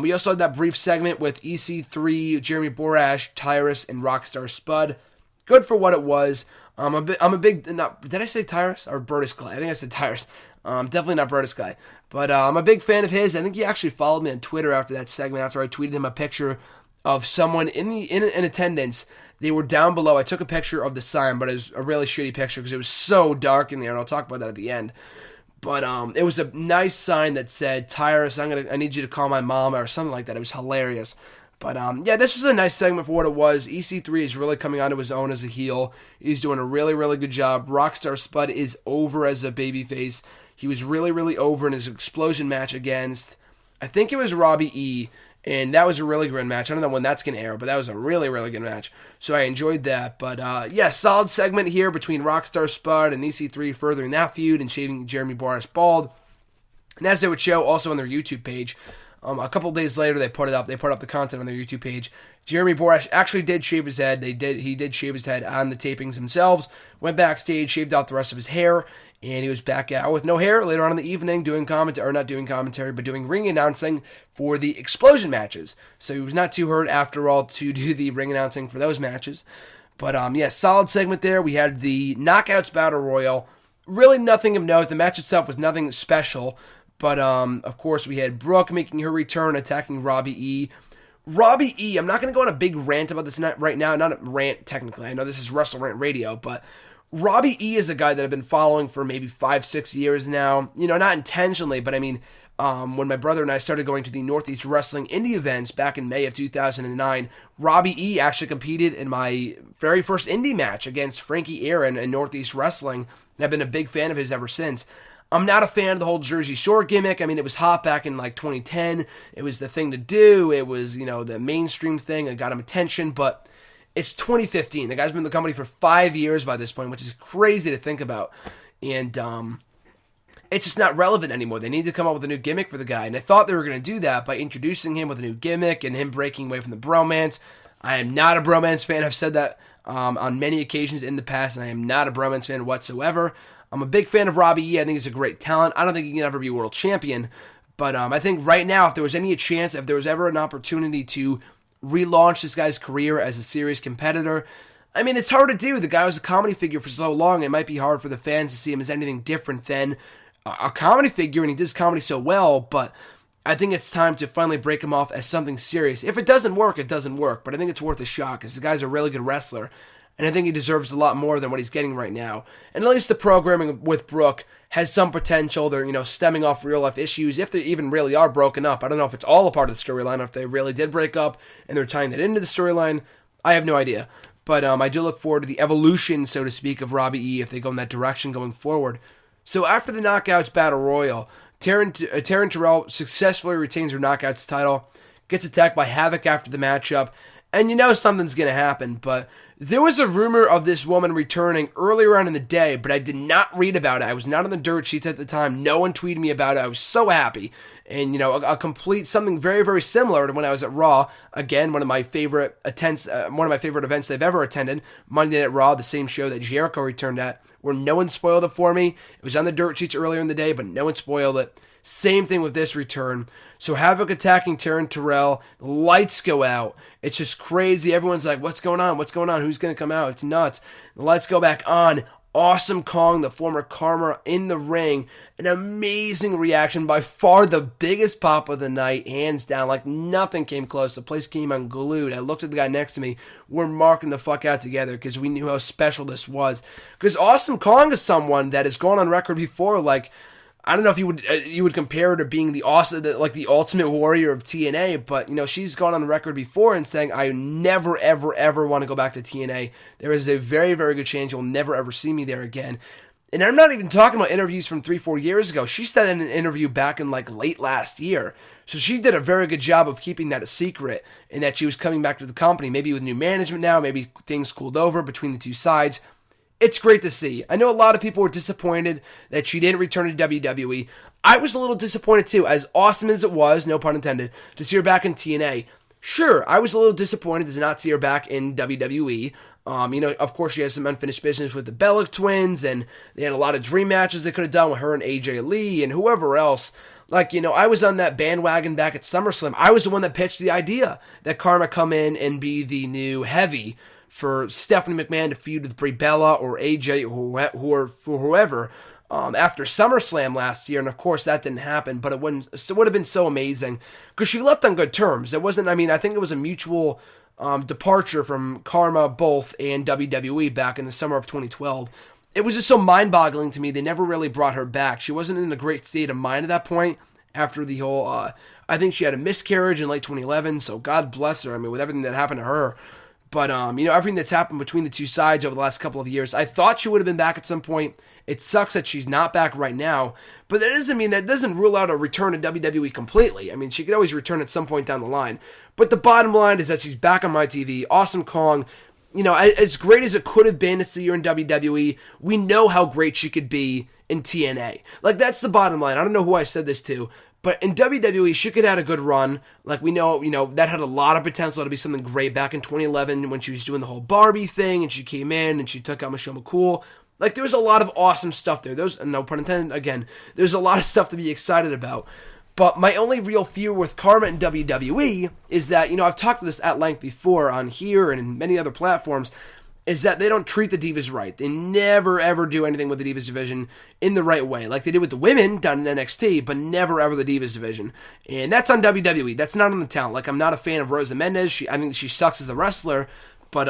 We also had that brief segment with EC3, Jeremy Borash, Tyrus, and Rockstar Spud. Good for what it was. I'm a big, did I say Tyrus or Brodus Clay? I think I said Tyrus. Definitely not Brodus Clay. But I'm a big fan of his. I think he actually followed me on Twitter after that segment, after I tweeted him a picture of someone in attendance. They were down below. I took a picture of the sign, but it was a really shitty picture because it was so dark in there, and I'll talk about that at the end. But it was a nice sign that said, Tyrus, I need you to call my mom, or something like that. It was hilarious. But this was a nice segment for what it was. EC3 is really coming onto his own as a heel. He's doing a really, really good job. Rockstar Spud is over as a babyface. He was really, really over in his Explosion match against, I think it was Robbie E., and that was a really good match. I don't know when that's going to air, but that was a really, really good match. So I enjoyed that. But solid segment here between Rockstar Spud and EC3, furthering that feud and shaving Jeremy Borash bald. And as they would show also on their YouTube page, a couple days later they put it up. They put up the content on their YouTube page. Jeremy Borash actually did shave his head. He did shave his head on the tapings themselves. Went backstage, shaved out the rest of his hair, and he was back out with no hair later on in the evening doing commentary, or not doing commentary, but doing ring announcing for the Explosion matches. So he was not too hurt after all to do the ring announcing for those matches. But solid segment there. We had the Knockouts Battle Royal. Really nothing of note. The match itself was nothing special. But of course we had Brooke making her return, attacking Robbie E. Robbie E, I'm not going to go on a big rant about this right now. Not a rant, technically. I know this is WrestleRant Radio, but Robbie E is a guy that I've been following for maybe 5-6 years now. Not intentionally, but I mean, when my brother and I started going to the Northeast Wrestling indie events back in May of 2009, Robbie E actually competed in my very first indie match against Frankie Aaron in Northeast Wrestling, and I've been a big fan of his ever since. I'm not a fan of the whole Jersey Shore gimmick. I mean, it was hot back in 2010. It was the thing to do. It was, the mainstream thing. It got him attention, but it's 2015. The guy's been in the company for 5 years by this point, which is crazy to think about. And it's just not relevant anymore. They need to come up with a new gimmick for the guy. And I thought they were going to do that by introducing him with a new gimmick and him breaking away from the bromance. I am not a bromance fan. I've said that on many occasions in the past, and I am not a bromance fan whatsoever. I'm a big fan of Robbie E. I think he's a great talent. I don't think he can ever be world champion. But I think right now, if there was any chance, if there was ever an opportunity to relaunch this guy's career as a serious competitor, I mean, it's hard to do. The guy was a comedy figure for so long. It might be hard for the fans to see him as anything different than a comedy figure, and he does comedy so well. But I think it's time to finally break him off as something serious. If it doesn't work, it doesn't work. But I think it's worth a shot because the guy's a really good wrestler. And I think he deserves a lot more than what he's getting right now. And at least the programming with Brooke has some potential. They're, stemming off real-life issues, if they even really are broken up. I don't know if it's all a part of the storyline, or if they really did break up, and they're tying that into the storyline. I have no idea. But I do look forward to the evolution, so to speak, of Robbie E. if they go in that direction going forward. So after the Knockouts Battle Royal, Taryn Terrell successfully retains her Knockouts title, gets attacked by Havoc after the matchup, and you know something's going to happen. But there was a rumor of this woman returning earlier on in the day, but I did not read about it. I was not on the dirt sheets at the time. No one tweeted me about it. I was so happy. And, you know, a complete, something very, very similar to when I was at Raw. Again, one of my favorite events they've ever attended. Monday Night Raw, the same show that Jericho returned at, where no one spoiled it for me. It was on the dirt sheets earlier in the day, but no one spoiled it. Same thing with this return. So Havoc attacking Taryn Terrell. The lights go out. It's just crazy. Everyone's like, what's going on? What's going on? Who's going to come out? It's nuts. The lights go back on. Awesome Kong, the former Karma, in the ring. An amazing reaction. By far the biggest pop of the night. Hands down. Like nothing came close. The place came unglued. I looked at the guy next to me. We're marking the fuck out together because we knew how special this was. Because Awesome Kong is someone that has gone on record before, like, I don't know if you would compare her to being the ultimate warrior of TNA, but you know she's gone on record before and saying I never ever ever want to go back to TNA. There is a very very good chance you'll never ever see me there again. And I'm not even talking about interviews from 3-4 years ago. She said in an interview back in like late last year. So she did a very good job of keeping that a secret and that she was coming back to the company. Maybe with new management now, maybe things cooled over between the two sides. It's great to see. I know a lot of people were disappointed that she didn't return to WWE. I was a little disappointed too, as awesome as it was, no pun intended, to see her back in TNA. Sure, I was a little disappointed to not see her back in WWE. You know, of course she has some unfinished business with the Bellic twins, and they had a lot of dream matches they could have done with her and AJ Lee and whoever else. Like, you know, I was on that bandwagon back at SummerSlam. I was the one that pitched the idea that Karma come in and be the new heavy for Stephanie McMahon to feud with Brie Bella or AJ or whoever after SummerSlam last year. And of course that didn't happen, but it would have been so amazing because she left on good terms. It wasn't, I mean, I think it was a mutual departure from Karma both and WWE back in the summer of 2012. It was just so mind-boggling to me. They never really brought her back. She wasn't in a great state of mind at that point after the whole, I think she had a miscarriage in late 2011, so God bless her. I mean, with everything that happened to her. But, you know, everything that's happened between the two sides over the last couple of years, I thought she would have been back at some point. It sucks that she's not back right now, but that doesn't rule out a return to WWE completely. I mean, she could always return at some point down the line. But the bottom line is that she's back on my TV. Awesome Kong, you know, as great as it could have been to see her in WWE, we know how great she could be in TNA. Like, that's the bottom line. I don't know who I said this to, but in WWE, she could have had a good run. Like, we know, you know, that had a lot of potential to be something great back in 2011 when she was doing the whole Barbie thing and she came in and she took out Michelle McCool. Like, there was a lot of awesome stuff there. There's, no pun intended, again, there's a lot of stuff to be excited about. But my only real fear with Karma and WWE is that, you know, I've talked this at length before on here and in many other platforms, is that they don't treat the Divas right. They never, ever do anything with the Divas division in the right way. Like they did with the women down in NXT, but never, ever the Divas division. And that's on WWE. That's not on the talent. Like, I'm not a fan of Rosa Mendes. I think she sucks as a wrestler. But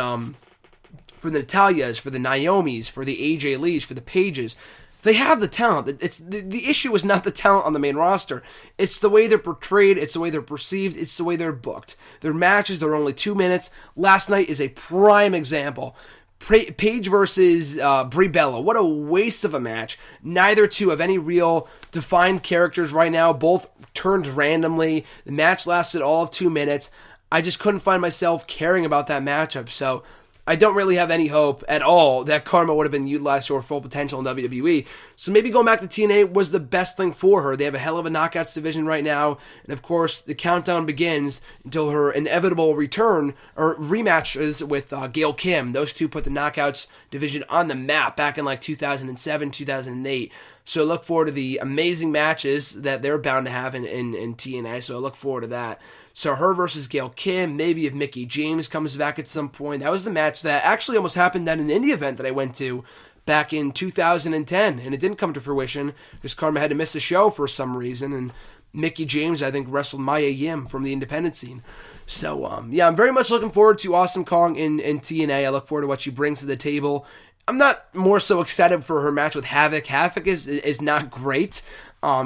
for the Natalias, for the Naomis, for the AJ Lees, for the Paiges, they have the talent. It's the issue is not the talent on the main roster. It's the way they're portrayed. It's the way they're perceived. It's the way they're booked. Their matches, they're only 2 minutes. Last night is a prime example. Paige versus Brie Bella. What a waste of a match. Neither two have any real defined characters right now. Both turned randomly. The match lasted all of 2 minutes. I just couldn't find myself caring about that matchup. So I don't really have any hope at all that Karma would have been utilized to her full potential in WWE. So maybe going back to TNA was the best thing for her. They have a hell of a knockouts division right now. And of course, the countdown begins until her inevitable return or rematches with Gail Kim. Those two put the knockouts division on the map back in like 2007, 2008. So I look forward to the amazing matches that they're bound to have in TNA. So I look forward to that. So her versus Gail Kim, maybe if Mickie James comes back at some point. That was the match that actually almost happened at an indie event that I went to back in 2010. And it didn't come to fruition because Karma had to miss the show for some reason. And Mickie James, I think, wrestled Maya Yim from the independent scene. So, yeah, I'm very much looking forward to Awesome Kong in TNA. I look forward to what she brings to the table. I'm not more so excited for her match with Havoc. Havoc is not great.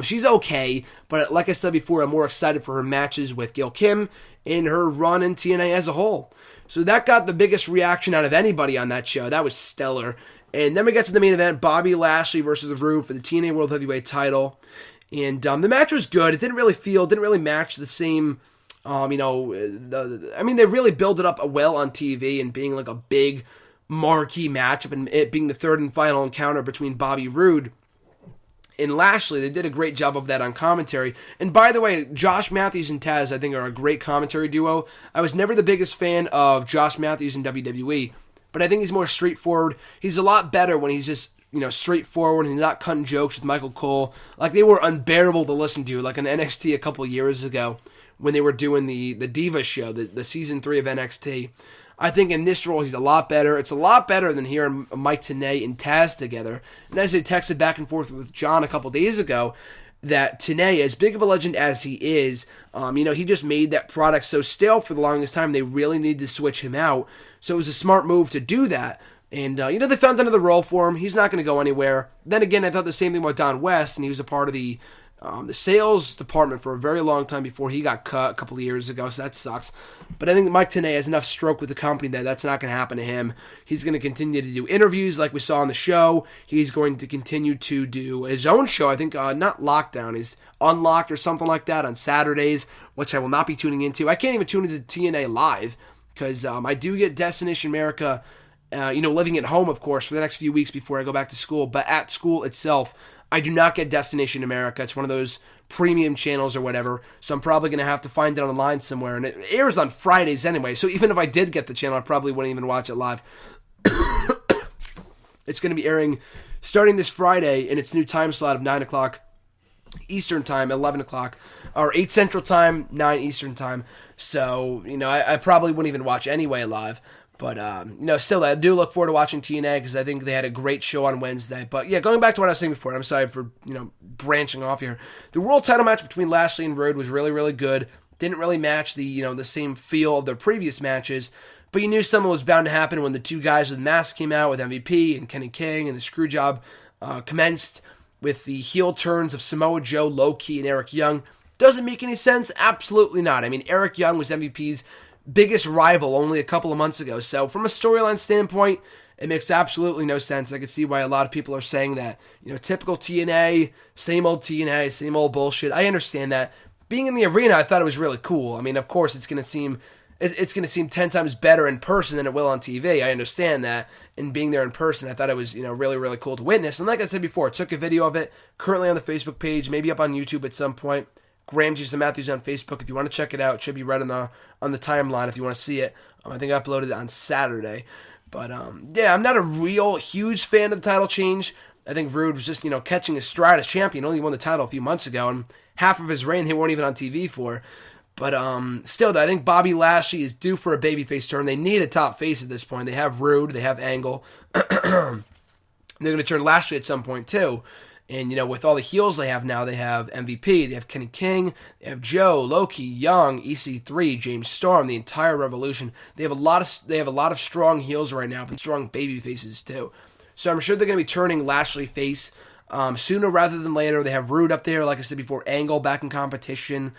She's okay, but like I said before, I'm more excited for her matches with Gail Kim and her run in TNA as a whole. So that got the biggest reaction out of anybody on that show. That was stellar. And then we get to the main event, Bobby Lashley versus The Root for the TNA World Heavyweight title. And the match was good. It didn't really match the same They really build it up well on TV and being like a big marquee matchup and it being the third and final encounter between Bobby Roode and Lashley. They did a great job of that on commentary. And by the way, Josh Matthews and Taz, I think, are a great commentary duo. I was never the biggest fan of Josh Matthews in WWE, but I think he's more straightforward. He's a lot better when he's just, straightforward and he's not cutting jokes with Michael Cole. Like, they were unbearable to listen to, like in NXT a couple of years ago when they were doing the Divas show, the season 3 of NXT. I think in this role, he's a lot better. It's a lot better than hearing Mike Tenay and Taz together. And as I texted back and forth with John a couple days ago, that Tenay, as big of a legend as he is, he just made that product so stale for the longest time, they really needed to switch him out. So it was a smart move to do that. And, they found another role for him. He's not going to go anywhere. Then again, I thought the same thing about Don West, and he was a part of the sales department for a very long time before he got cut a couple of years ago, so that sucks. But I think Mike Tenay has enough stroke with the company that that's not going to happen to him. He's going to continue to do interviews like we saw on the show. He's going to continue to do his own show. I think not Lockdown, is Unlocked or something like that on Saturdays, which I will not be tuning into. I can't even tune into TNA Live because I do get Destination America, living at home, of course, for the next few weeks before I go back to school. But at school itself, I do not get Destination America. It's one of those premium channels or whatever, so I'm probably going to have to find it online somewhere. And it airs on Fridays anyway, so even if I did get the channel, I probably wouldn't even watch it live. It's going to be airing starting this Friday in its new time slot of 9 o'clock Eastern Time, 11 o'clock, or 8 Central Time, 9 Eastern Time. So, I probably wouldn't even watch anyway live. But, still, I do look forward to watching TNA because I think they had a great show on Wednesday. But, yeah, going back to what I was saying before, I'm sorry for, branching off here. The world title match between Lashley and Roode was really, really good. Didn't really match the same feel of their previous matches. But you knew something was bound to happen when the two guys with masks came out with MVP and Kenny King and the screw job commenced with the heel turns of Samoa Joe, Low-Ki, and Eric Young. Doesn't make any sense? Absolutely not. I mean, Eric Young was MVP's biggest rival only a couple of months ago. So from a storyline standpoint, it makes absolutely no sense. I can see why a lot of people are saying that. Typical TNA, same old bullshit. I understand that. Being in the arena, I thought it was really cool. I mean, of course, it's going to seem 10 times better in person than it will on TV. I understand that. And being there in person, I thought it was, really, really cool to witness. And like I said before, I took a video of it, currently on the Facebook page, maybe up on YouTube at some point. Graham Jason Matthews on Facebook. If you want to check it out, it should be right on the timeline if you want to see it. I think I uploaded it on Saturday. But, I'm not a real huge fan of the title change. I think Roode was just, catching his stride as champion. Only won the title a few months ago, and half of his reign they weren't even on TV for. But still, I think Bobby Lashley is due for a babyface turn. They need a top face at this point. They have Roode, they have Angle. They're going to turn Lashley at some point, too. And, with all the heels they have now, they have MVP, they have Kenny King, they have Joe, Low-Ki, Young, EC3, James Storm, the entire Revolution. They have a lot of strong heels right now, but strong baby faces too. So I'm sure they're going to be turning Lashley face sooner rather than later. They have Roode up there, like I said before, Angle back in competition.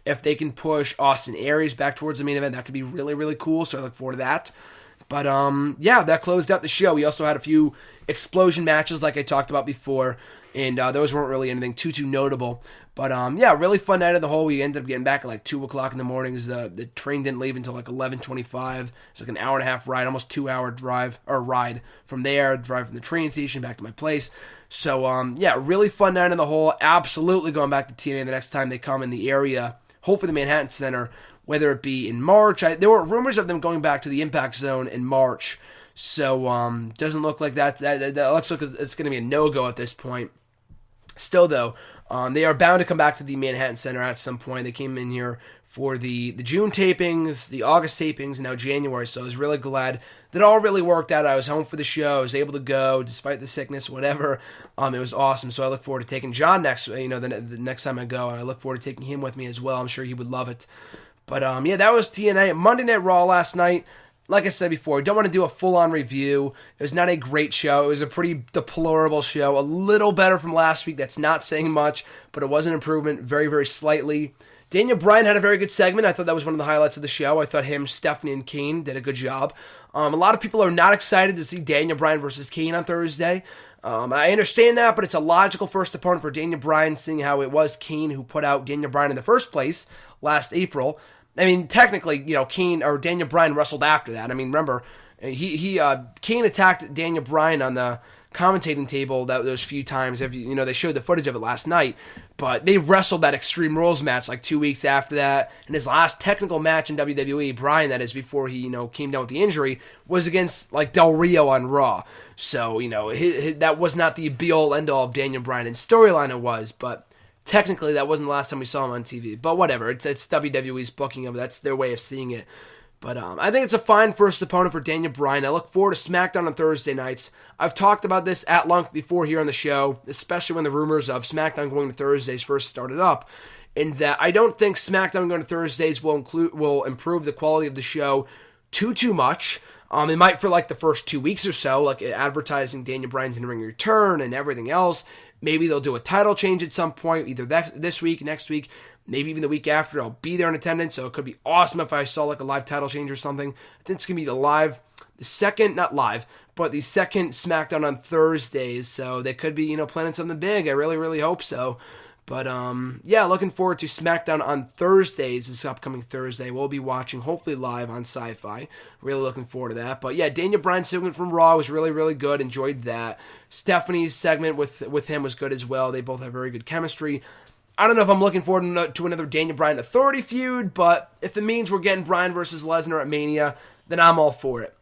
If they can push Austin Aries back towards the main event, that could be really, really cool. So I look forward to that. But, that closed out the show. We also had a few explosion matches like I talked about before, and those weren't really anything too notable. But, really fun night of the whole. We ended up getting back at like 2 o'clock in the morning because the train didn't leave until like 11:25. It's like an hour and a half ride, almost 2 hour ride from there, drive from the train station back to my place. So, really fun night in the whole. Absolutely going back to TNA the next time they come in the area, hopefully the Manhattan Center, whether it be in March. There were rumors of them going back to the Impact Zone in March. So, doesn't look like that looks like it's going to be a no-go at this point. Still, though, they are bound to come back to the Manhattan Center at some point. They came in here for the June tapings, the August tapings, and now January. So I was really glad that all really worked out. I was home for the show. I was able to go despite the sickness, whatever. It was awesome. So I look forward to taking John next, the next time I go. And I look forward to taking him with me as well. I'm sure he would love it. But, that was TNA. Monday Night Raw last night. Like I said before, I don't want to do a full-on review. It was not a great show. It was a pretty deplorable show. A little better from last week. That's not saying much, but it was an improvement very, very slightly. Daniel Bryan had a very good segment. I thought that was one of the highlights of the show. I thought him, Stephanie, and Kane did a good job. A lot of people are not excited to see Daniel Bryan versus Kane on Thursday. I understand that, but it's a logical first opponent for Daniel Bryan, seeing how it was Kane who put out Daniel Bryan in the first place last April. I mean, technically, Kane or Daniel Bryan wrestled after that. I mean, remember, Kane attacked Daniel Bryan on the commentating table those few times. They showed the footage of it last night, but they wrestled that Extreme Rules match like 2 weeks after that. And his last technical match in WWE, Bryan, that is, before he came down with the injury, was against like Del Rio on Raw. So that was not the be all end all of Daniel Bryan in storyline. It was, but technically that wasn't the last time we saw him on TV. But whatever, it's WWE's booking of it. That's their way of seeing it. But I think it's a fine first opponent for Daniel Bryan. I look forward to SmackDown on Thursday nights. I've talked about this at length before here on the show, especially when the rumors of SmackDown going to Thursdays first started up, in that I don't think SmackDown going to Thursdays will improve the quality of the show too much. It might for like the first 2 weeks or so, like advertising Daniel Bryan's in-ring return and everything else. Maybe they'll do a title change at some point, either this week, next week, maybe even the week after. I'll be there in attendance, so it could be awesome if I saw like a live title change or something. I think it's going to be the second SmackDown on Thursdays, so they could be, planning something big. I really, really hope so. But, looking forward to SmackDown on Thursdays this upcoming Thursday. We'll be watching, hopefully live on Sci-Fi. Really looking forward to that. But, yeah, Daniel Bryan's segment from Raw was really, really good. Enjoyed that. Stephanie's segment with him was good as well. They both have very good chemistry. I don't know if I'm looking forward to another Daniel Bryan Authority feud, but if it means we're getting Bryan versus Lesnar at Mania, then I'm all for it.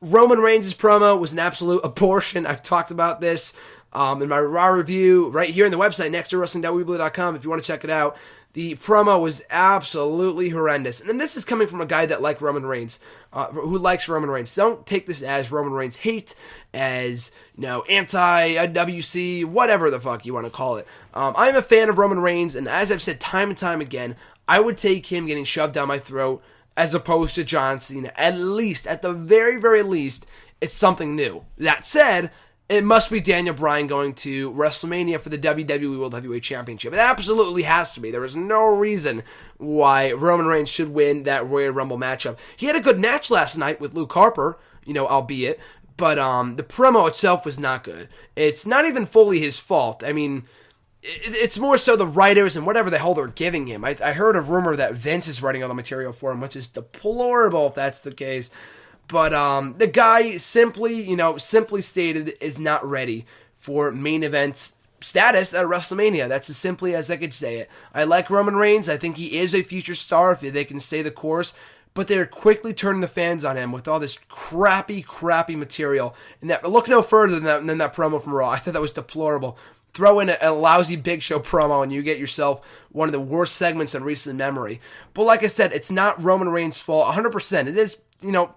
Roman Reigns' promo was an absolute abortion. I've talked about this in my Raw review right here on the website, nextwrestling.weebly.com, if you want to check it out. The promo was absolutely horrendous. And then this is coming from a guy that likes Roman Reigns, who likes Roman Reigns. Don't take this as Roman Reigns hate, as, anti-WC, whatever the fuck you want to call it. I'm a fan of Roman Reigns, and as I've said time and time again, I would take him getting shoved down my throat as opposed to John Cena. At the very, very least, it's something new. That said, it must be Daniel Bryan going to WrestleMania for the WWE World Heavyweight Championship. It absolutely has to be. There is no reason why Roman Reigns should win that Royal Rumble matchup. He had a good match last night with Luke Harper, albeit, but the promo itself was not good. It's not even fully his fault. I mean, it's more so the writers and whatever the hell they're giving him. I heard a rumor that Vince is writing all the material for him, which is deplorable if that's the case. But the guy simply stated is not ready for main event status at WrestleMania. That's as simply as I could say it. I like Roman Reigns. I think he is a future star if they can stay the course. But they're quickly turning the fans on him with all this crappy material. And look no further than that promo from Raw. I thought that was deplorable. Throw in a lousy Big Show promo and you get yourself one of the worst segments in recent memory. But like I said, it's not Roman Reigns' fault 100%. It is,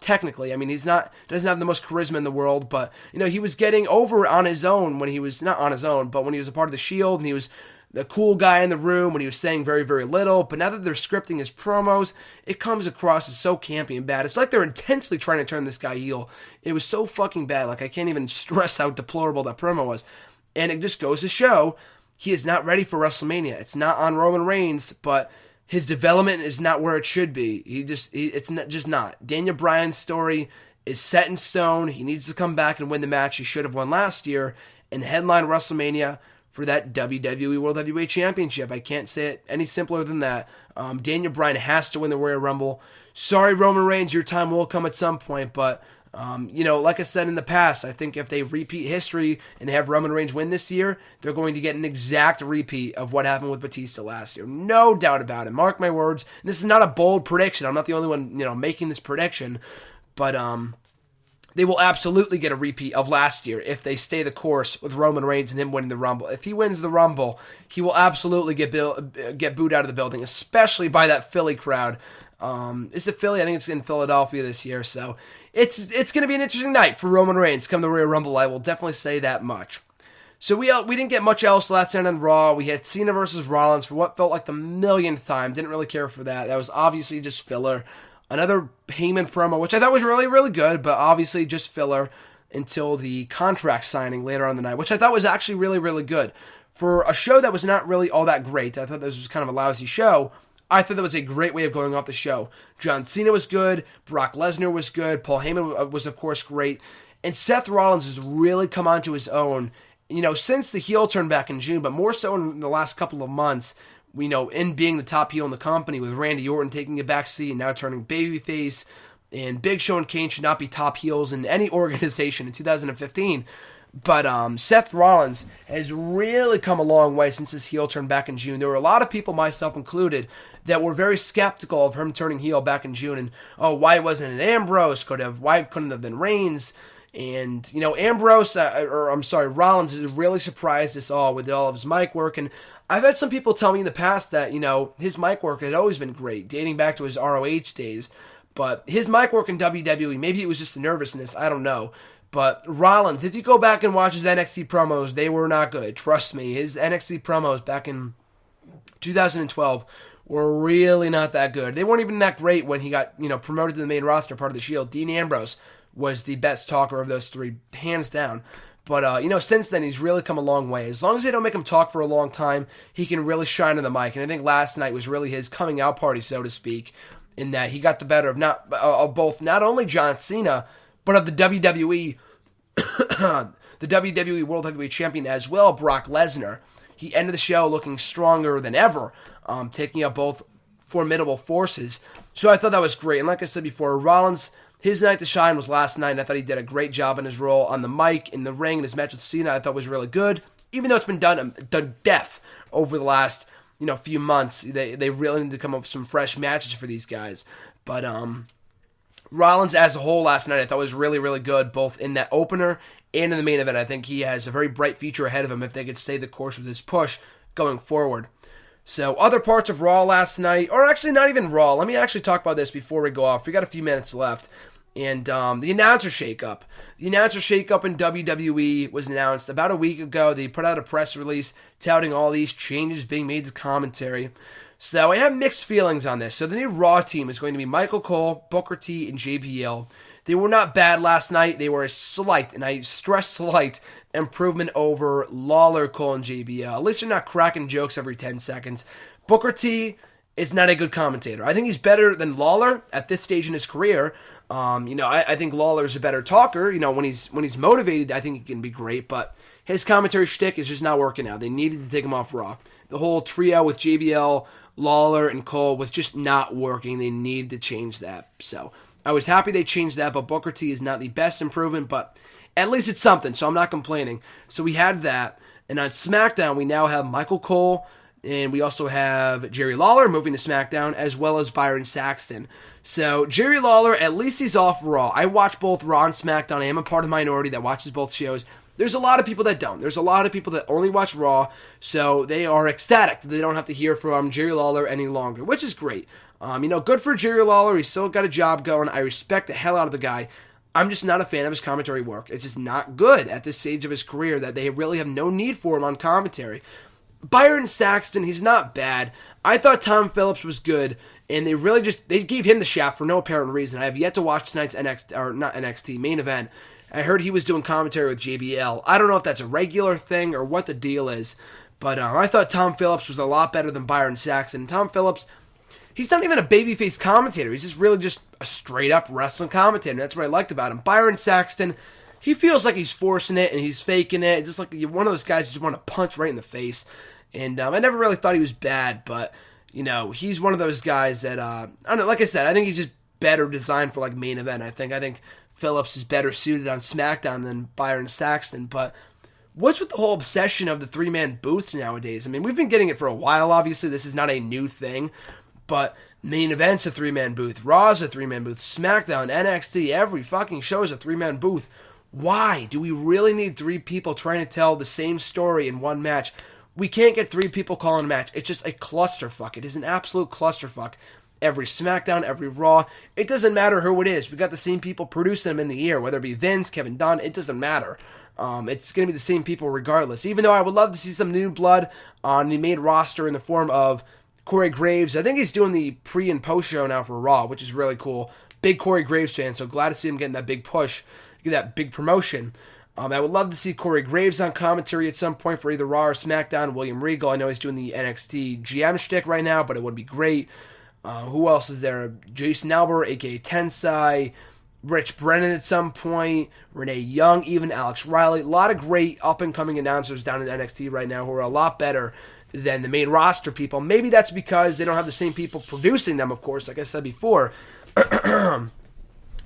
technically. I mean, doesn't have the most charisma in the world, but, he was getting over on his own when he was, not on his own, but when he was a part of the Shield and he was the cool guy in the room when he was saying very, very little. But now that they're scripting his promos, it comes across as so campy and bad. It's like they're intentionally trying to turn this guy heel. It was so fucking bad. Like, I can't even stress how deplorable that promo was. And it just goes to show he is not ready for WrestleMania. It's not on Roman Reigns, but his development is not where it should be. It's just not. Daniel Bryan's story is set in stone. He needs to come back and win the match he should have won last year and headline WrestleMania for that WWE World Heavyweight Championship. I can't say it any simpler than that. Daniel Bryan has to win the Royal Rumble. Sorry, Roman Reigns, your time will come at some point, but like I said in the past, I think if they repeat history and they have Roman Reigns win this year, they're going to get an exact repeat of what happened with Batista last year. No doubt about it. Mark my words. This is not a bold prediction. I'm not the only one, making this prediction, but they will absolutely get a repeat of last year if they stay the course with Roman Reigns and him winning the Rumble. If he wins the Rumble, he will absolutely get booed out of the building, especially by that Philly crowd. Is it Philly? I think it's in Philadelphia this year, so it's going to be an interesting night for Roman Reigns come the Royal Rumble. I will definitely say that much. So we didn't get much else last night on Raw. We had Cena versus Rollins for what felt like the millionth time. Didn't really care for that. That was obviously just filler. Another Heyman promo, which I thought was really, really good, but obviously just filler until the contract signing later on the night, which I thought was actually really, really good. For a show that was not really all that great, I thought this was kind of a lousy show. I thought that was a great way of going off the show. John Cena was good. Brock Lesnar was good. Paul Heyman was, of course, great. And Seth Rollins has really come onto his own, since the heel turn back in June, but more so in the last couple of months, we know in being the top heel in the company, with Randy Orton taking a back seat and now turning babyface, and Big Show and Kane should not be top heels in any organization in 2015. But Seth Rollins has really come a long way since his heel turn back in June. There were a lot of people, myself included, that were very skeptical of him turning heel back in June. And, why wasn't it Ambrose? Why couldn't it have been Reigns? And, Rollins has really surprised us all with all of his mic work. And I've had some people tell me in the past that, his mic work had always been great, dating back to his ROH days. But his mic work in WWE, maybe it was just the nervousness, I don't know. But Rollins, if you go back and watch his NXT promos, they were not good. Trust me, his NXT promos back in 2012 were really not that good. They weren't even that great when he got, promoted to the main roster, part of the Shield. Dean Ambrose was the best talker of those three, hands down. But, since then, he's really come a long way. As long as they don't make him talk for a long time, he can really shine on the mic. And I think last night was really his coming out party, so to speak, in that he got the better of both not only John Cena, but of the WWE, the WWE World Heavyweight Champion as well, Brock Lesnar. He ended the show looking stronger than ever, taking out both formidable forces. So I thought that was great. And like I said before, Rollins, his night to shine was last night, and I thought he did a great job in his role on the mic, in the ring, and his match with Cena I thought was really good. Even though it's been done to death over the last few months, they really need to come up with some fresh matches for these guys. But Rollins as a whole last night I thought was really, really good, both in that opener and in the main event. I think he has a very bright future ahead of him if they could stay the course with this push going forward. So other parts of Raw last night, or actually not even Raw, let me actually talk about this before we go off. We got a few minutes left. And the announcer shakeup. The announcer shakeup in WWE was announced about a week ago. They put out a press release touting all these changes being made to commentary. So I have mixed feelings on this. So the new Raw team is going to be Michael Cole, Booker T, and JBL. They were not bad last night. They were a slight, and I stress slight, improvement over Lawler, Cole, and JBL. At least they're not cracking jokes every 10 seconds. Booker T is not a good commentator. I think he's better than Lawler at this stage in his career. I think Lawler is a better talker. When he's motivated, I think he can be great, but his commentary shtick is just not working out. They needed to take him off Raw. The whole trio with JBL, Lawler, and Cole was just not working. They needed to change that. So I was happy they changed that, but Booker T is not the best improvement, but at least it's something, so I'm not complaining. So we had that, and on SmackDown, we now have Michael Cole, and we also have Jerry Lawler moving to SmackDown, as well as Byron Saxton. So Jerry Lawler, at least he's off Raw. I watch both Raw and SmackDown. I am a part of the minority that watches both shows. There's a lot of people that don't. There's a lot of people that only watch Raw, so they are ecstatic that they don't have to hear from Jerry Lawler any longer, which is great. Good for Jerry Lawler. He's still got a job going. I respect the hell out of the guy. I'm just not a fan of his commentary work. It's just not good at this stage of his career that they really have no need for him on commentary. Byron Saxton, he's not bad. I thought Tom Phillips was good, and they gave him the shaft for no apparent reason. I have yet to watch tonight's main event. I heard he was doing commentary with JBL. I don't know if that's a regular thing or what the deal is, but I thought Tom Phillips was a lot better than Byron Saxton. Tom Phillips, he's not even a babyface commentator. He's just a straight-up wrestling commentator. That's what I liked about him. Byron Saxton, he feels like he's forcing it and he's faking it. Just like one of those guys you just want to punch right in the face. And I never really thought he was bad, but, he's one of those guys that, I don't know, like I said, I think he's just better designed for, main event. I think Phillips is better suited on SmackDown than Byron Saxton, but what's with the whole obsession of the three-man booth nowadays? I mean, we've been getting it for a while, obviously. This is not a new thing, but main event's a three-man booth. Raw's a three-man booth. SmackDown, NXT, every fucking show is a three-man booth. Why? Do we really need three people trying to tell the same story in one match? We can't get three people calling a match. It's just a clusterfuck. It is an absolute clusterfuck. Every SmackDown, every Raw, it doesn't matter who it is. We got the same people producing them in the year, whether it be Vince, Kevin Dunn, it doesn't matter. It's going to be the same people regardless. Even though I would love to see some new blood on the main roster in the form of Corey Graves. I think he's doing the pre- and post-show now for Raw, which is really cool. Big Corey Graves fan, so glad to see him getting that big push, get that big promotion. I would love to see Corey Graves on commentary at some point for either Raw or SmackDown. William Regal, I know he's doing the NXT GM shtick right now, but it would be great. Who else is there? Jason Alber, a.k.a. Tensai, Rich Brennan at some point, Renee Young, even Alex Riley. A lot of great up-and-coming announcers down in NXT right now who are a lot better than the main roster people. Maybe that's because they don't have the same people producing them, of course, like I said before.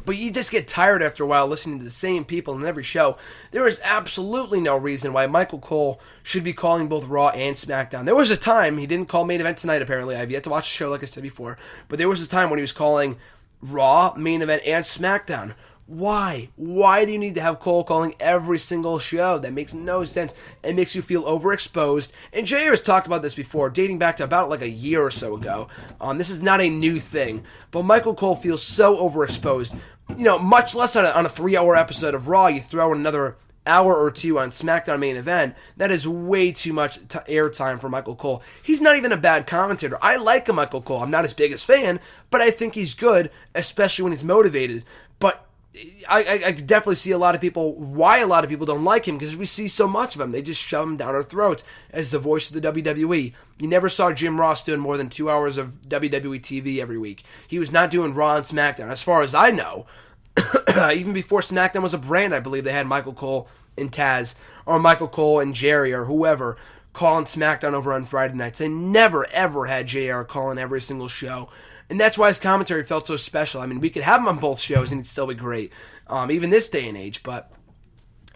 But you just get tired after a while listening to the same people in every show. There is absolutely no reason why Michael Cole should be calling both Raw and SmackDown. There was a time, he didn't call Main Event tonight apparently, I have yet to watch the show like I said before, but there was a time when he was calling Raw, Main Event, and SmackDown. Why? Why do you need to have Cole calling every single show? That makes no sense. It makes you feel overexposed. And JR has talked about this before, dating back to about like a year or so ago. This is not a new thing. But Michael Cole feels so overexposed. Much less on a 3-hour episode of Raw. You throw in another hour or two on SmackDown Main Event. That is way too much airtime for Michael Cole. He's not even a bad commentator. I like Michael Cole. I'm not his biggest fan, but I think he's good, especially when he's motivated. But I definitely see why a lot of people don't like him, because we see so much of him. They just shove him down our throats as the voice of the WWE. You never saw Jim Ross doing more than 2 hours of WWE TV every week. He was not doing Raw and SmackDown, as far as I know. Even before SmackDown was a brand, I believe they had Michael Cole and Taz, or Michael Cole and Jerry, or whoever, calling SmackDown over on Friday nights. They never, ever had JR calling every single show. And that's why his commentary felt so special. I mean, we could have him on both shows and he'd still be great, even this day and age, but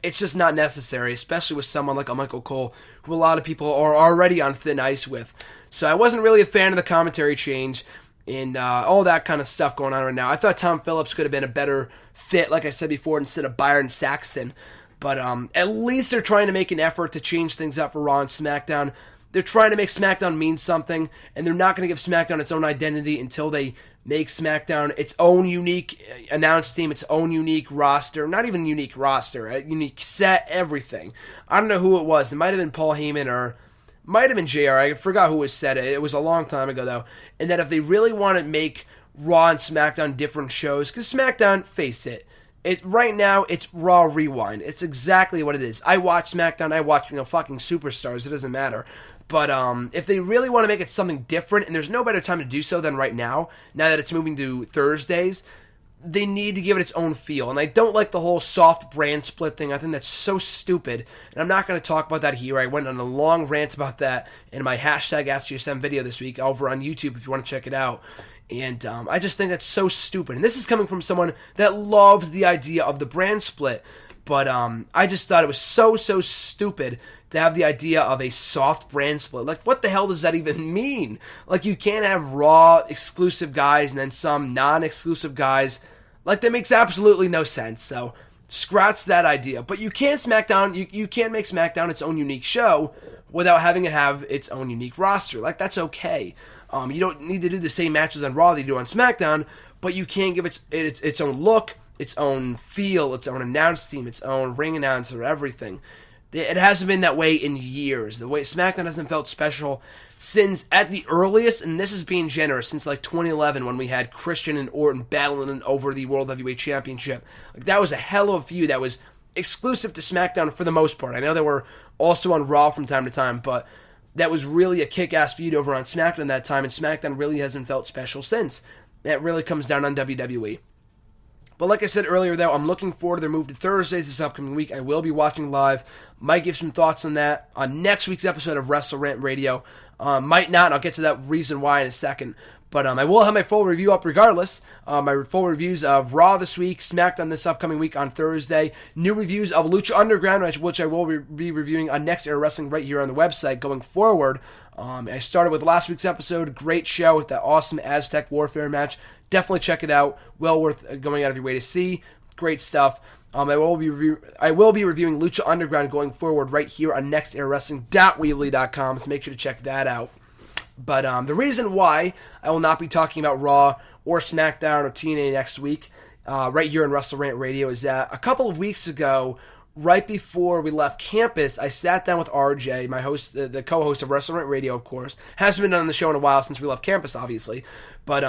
it's just not necessary, especially with someone like a Michael Cole, who a lot of people are already on thin ice with. So I wasn't really a fan of the commentary change and all that kind of stuff going on right now. I thought Tom Phillips could have been a better fit, like I said before, instead of Byron Saxton. But at least they're trying to make an effort to change things up for Raw and SmackDown. They're trying to make SmackDown mean something, and they're not going to give SmackDown its own identity until they make SmackDown its own unique announce team, its own unique roster. Not even unique roster, a unique set, everything. I don't know who it was. It might have been Paul Heyman or might have been JR. I forgot who said it. It was a long time ago, though. And that if they really want to make Raw and SmackDown different shows, because SmackDown, face it, right now, it's Raw Rewind. It's exactly what it is. I watch SmackDown. I watch, fucking superstars. It doesn't matter. But if they really want to make it something different, and there's no better time to do so than right now that it's moving to Thursdays, they need to give it its own feel. And I don't like the whole soft brand split thing. I think that's so stupid. And I'm not going to talk about that here. I went on a long rant about that in my hashtag AskGSM video this week over on YouTube if you want to check it out. And I just think that's so stupid. And this is coming from someone that loved the idea of the brand split. But I just thought it was so stupid to have the idea of a soft brand split. Like, what the hell does that even mean? Like, you can't have Raw exclusive guys and then some non-exclusive guys. Like, that makes absolutely no sense. So, scratch that idea. But you can't SmackDown, you can't make SmackDown its own unique show without having it have its own unique roster. Like, that's okay. You don't need to do the same matches on Raw that you do on SmackDown, but you can give its own look, its own feel, its own announce team, its own ring announcer, everything. It hasn't been that way in years. The way SmackDown hasn't felt special since, at the earliest, and this is being generous, since like 2011 when we had Christian and Orton battling over the World Heavyweight Championship. Like, that was a hell of a feud that was exclusive to SmackDown for the most part. I know they were also on Raw from time to time, but that was really a kick-ass feud over on SmackDown that time, and SmackDown really hasn't felt special since. That really comes down on WWE. But like I said earlier, though, I'm looking forward to their move to Thursdays this upcoming week. I will be watching live. Might give some thoughts on that on next week's episode of WrestleRant Radio. Might not, and I'll get to that reason why in a second. But I will have my full review up regardless. My full reviews of Raw this week, SmackDown this upcoming week on Thursday. New reviews of Lucha Underground, which I will be reviewing on Next Era Wrestling right here on the website going forward. I started with last week's episode. Great show with that awesome Aztec Warfare match. Definitely check it out. Well worth going out of your way to see. Great stuff. I will be reviewing Lucha Underground going forward right here on nextairawrestling.weebly.com, so make sure to check that out. But the reason why I will not be talking about Raw or SmackDown or TNA next week right here on WrestleRant Radio is that a couple of weeks ago, right before we left campus, I sat down with RJ, my host, the co-host of WrestleRant Radio, of course. Hasn't been on the show in a while since we left campus, obviously. But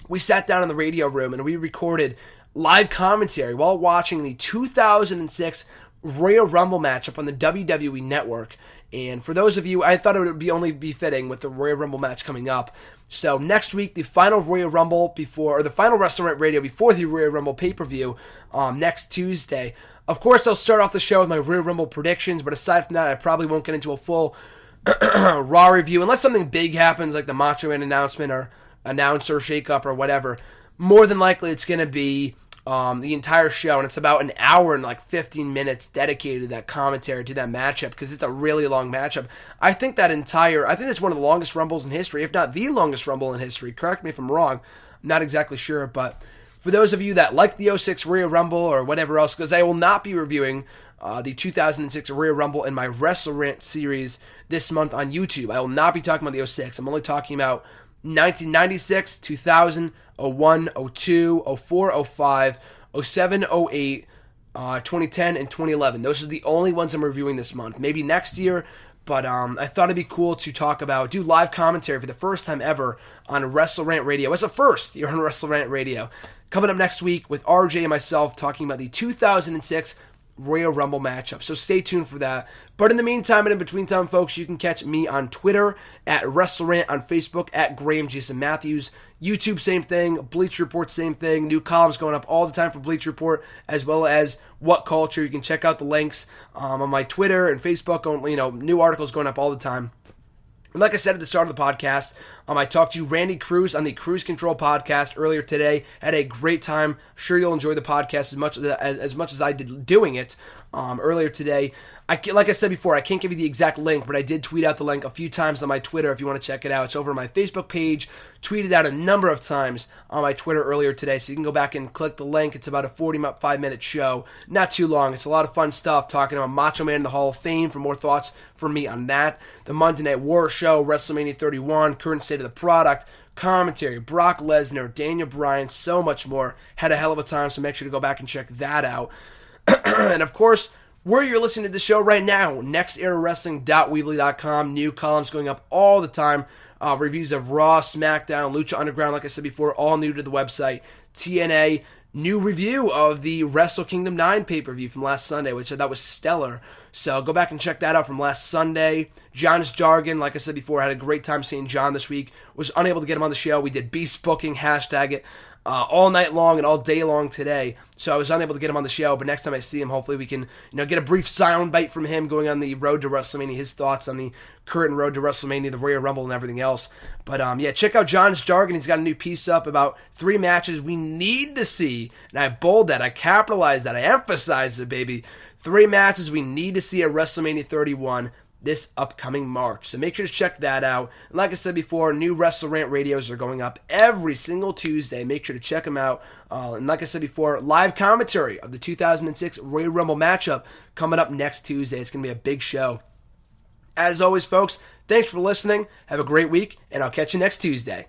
we sat down in the radio room and we recorded live commentary while watching the 2006 Royal Rumble matchup on the WWE Network. And for those of you, I thought it would only be fitting with the Royal Rumble match coming up. So next week, the final Royal Rumble the final WrestleRant Radio before the Royal Rumble pay-per-view next Tuesday. Of course, I'll start off the show with my Royal Rumble predictions, but aside from that, I probably won't get into a full Raw review, unless something big happens like the Macho Man announcement or announcer shakeup or whatever. More than likely, it's going to be the entire show, and it's about an hour and like 15 minutes dedicated to that commentary, to that matchup, because it's a really long matchup. I think it's one of the longest Rumbles in history, if not the longest Rumble in history. Correct me if I'm wrong. I'm not exactly sure, but for those of you that like the 06 Royal Rumble or whatever else, because I will not be reviewing the 2006 Royal Rumble in my WrestleRant series this month on YouTube. I will not be talking about the 06. I'm only talking about 1996, 2000, 01, 02, 04, 05, 07, 08, 2010, and 2011. Those are the only ones I'm reviewing this month. Maybe next year, but I thought it'd be cool to do live commentary for the first time ever on WrestleRant Radio. It's a first here on WrestleRant Radio. Coming up next week with RJ and myself talking about the 2006 Royal Rumble matchup. So stay tuned for that. But in the meantime and in between time, folks, you can catch me on Twitter at WrestleRant, on Facebook at Graham Jason Matthews, YouTube same thing, Bleacher Report same thing, new columns going up all the time for Bleacher Report, as well as What Culture. You can check out the links on my Twitter and Facebook. New articles going up all the time. And like I said at the start of the podcast, I talked to Randy Cruz on the Cruise Control podcast earlier today. Had a great time. I'm sure you'll enjoy the podcast as much as I did doing it earlier today. Like I said before, I can't give you the exact link, but I did tweet out the link a few times on my Twitter if you want to check it out. It's over on my Facebook page. Tweeted out a number of times on my Twitter earlier today, so you can go back and click the link. It's about a 45-minute show. Not too long. It's a lot of fun stuff, talking about Macho Man in the Hall of Fame for more thoughts from me on that. The Monday Night War show, WrestleMania 31, current state of the product, commentary, Brock Lesnar, Daniel Bryan, so much more. Had a hell of a time, so make sure to go back and check that out. And of course, where you're listening to the show right now, nextEraWrestling.weebly.com. New columns going up all the time. Reviews of Raw, SmackDown, Lucha Underground, like I said before, all new to the website. TNA, new review of the Wrestle Kingdom 9 pay-per-view from last Sunday, which I thought was stellar. So go back and check that out from last Sunday. John's Jargon, like I said before, I had a great time seeing John this week. Was unable to get him on the show. We did Beast Booking, hashtag it, all night long and all day long today. So I was unable to get him on the show, but next time I see him, hopefully we can get a brief soundbite from him going on the road to WrestleMania, his thoughts on the current road to WrestleMania, the Royal Rumble, and everything else. But check out John's Jargon. He's got a new piece up about 3 matches we need to see, and I bold that, I capitalize that, I emphasize it, baby. 3 matches we need to see at WrestleMania 31 this upcoming March. So make sure to check that out. And like I said before, new WrestleRant radios are going up every single Tuesday. Make sure to check them out. And like I said before, live commentary of the 2006 Royal Rumble matchup coming up next Tuesday. It's going to be a big show. As always, folks, thanks for listening. Have a great week, and I'll catch you next Tuesday.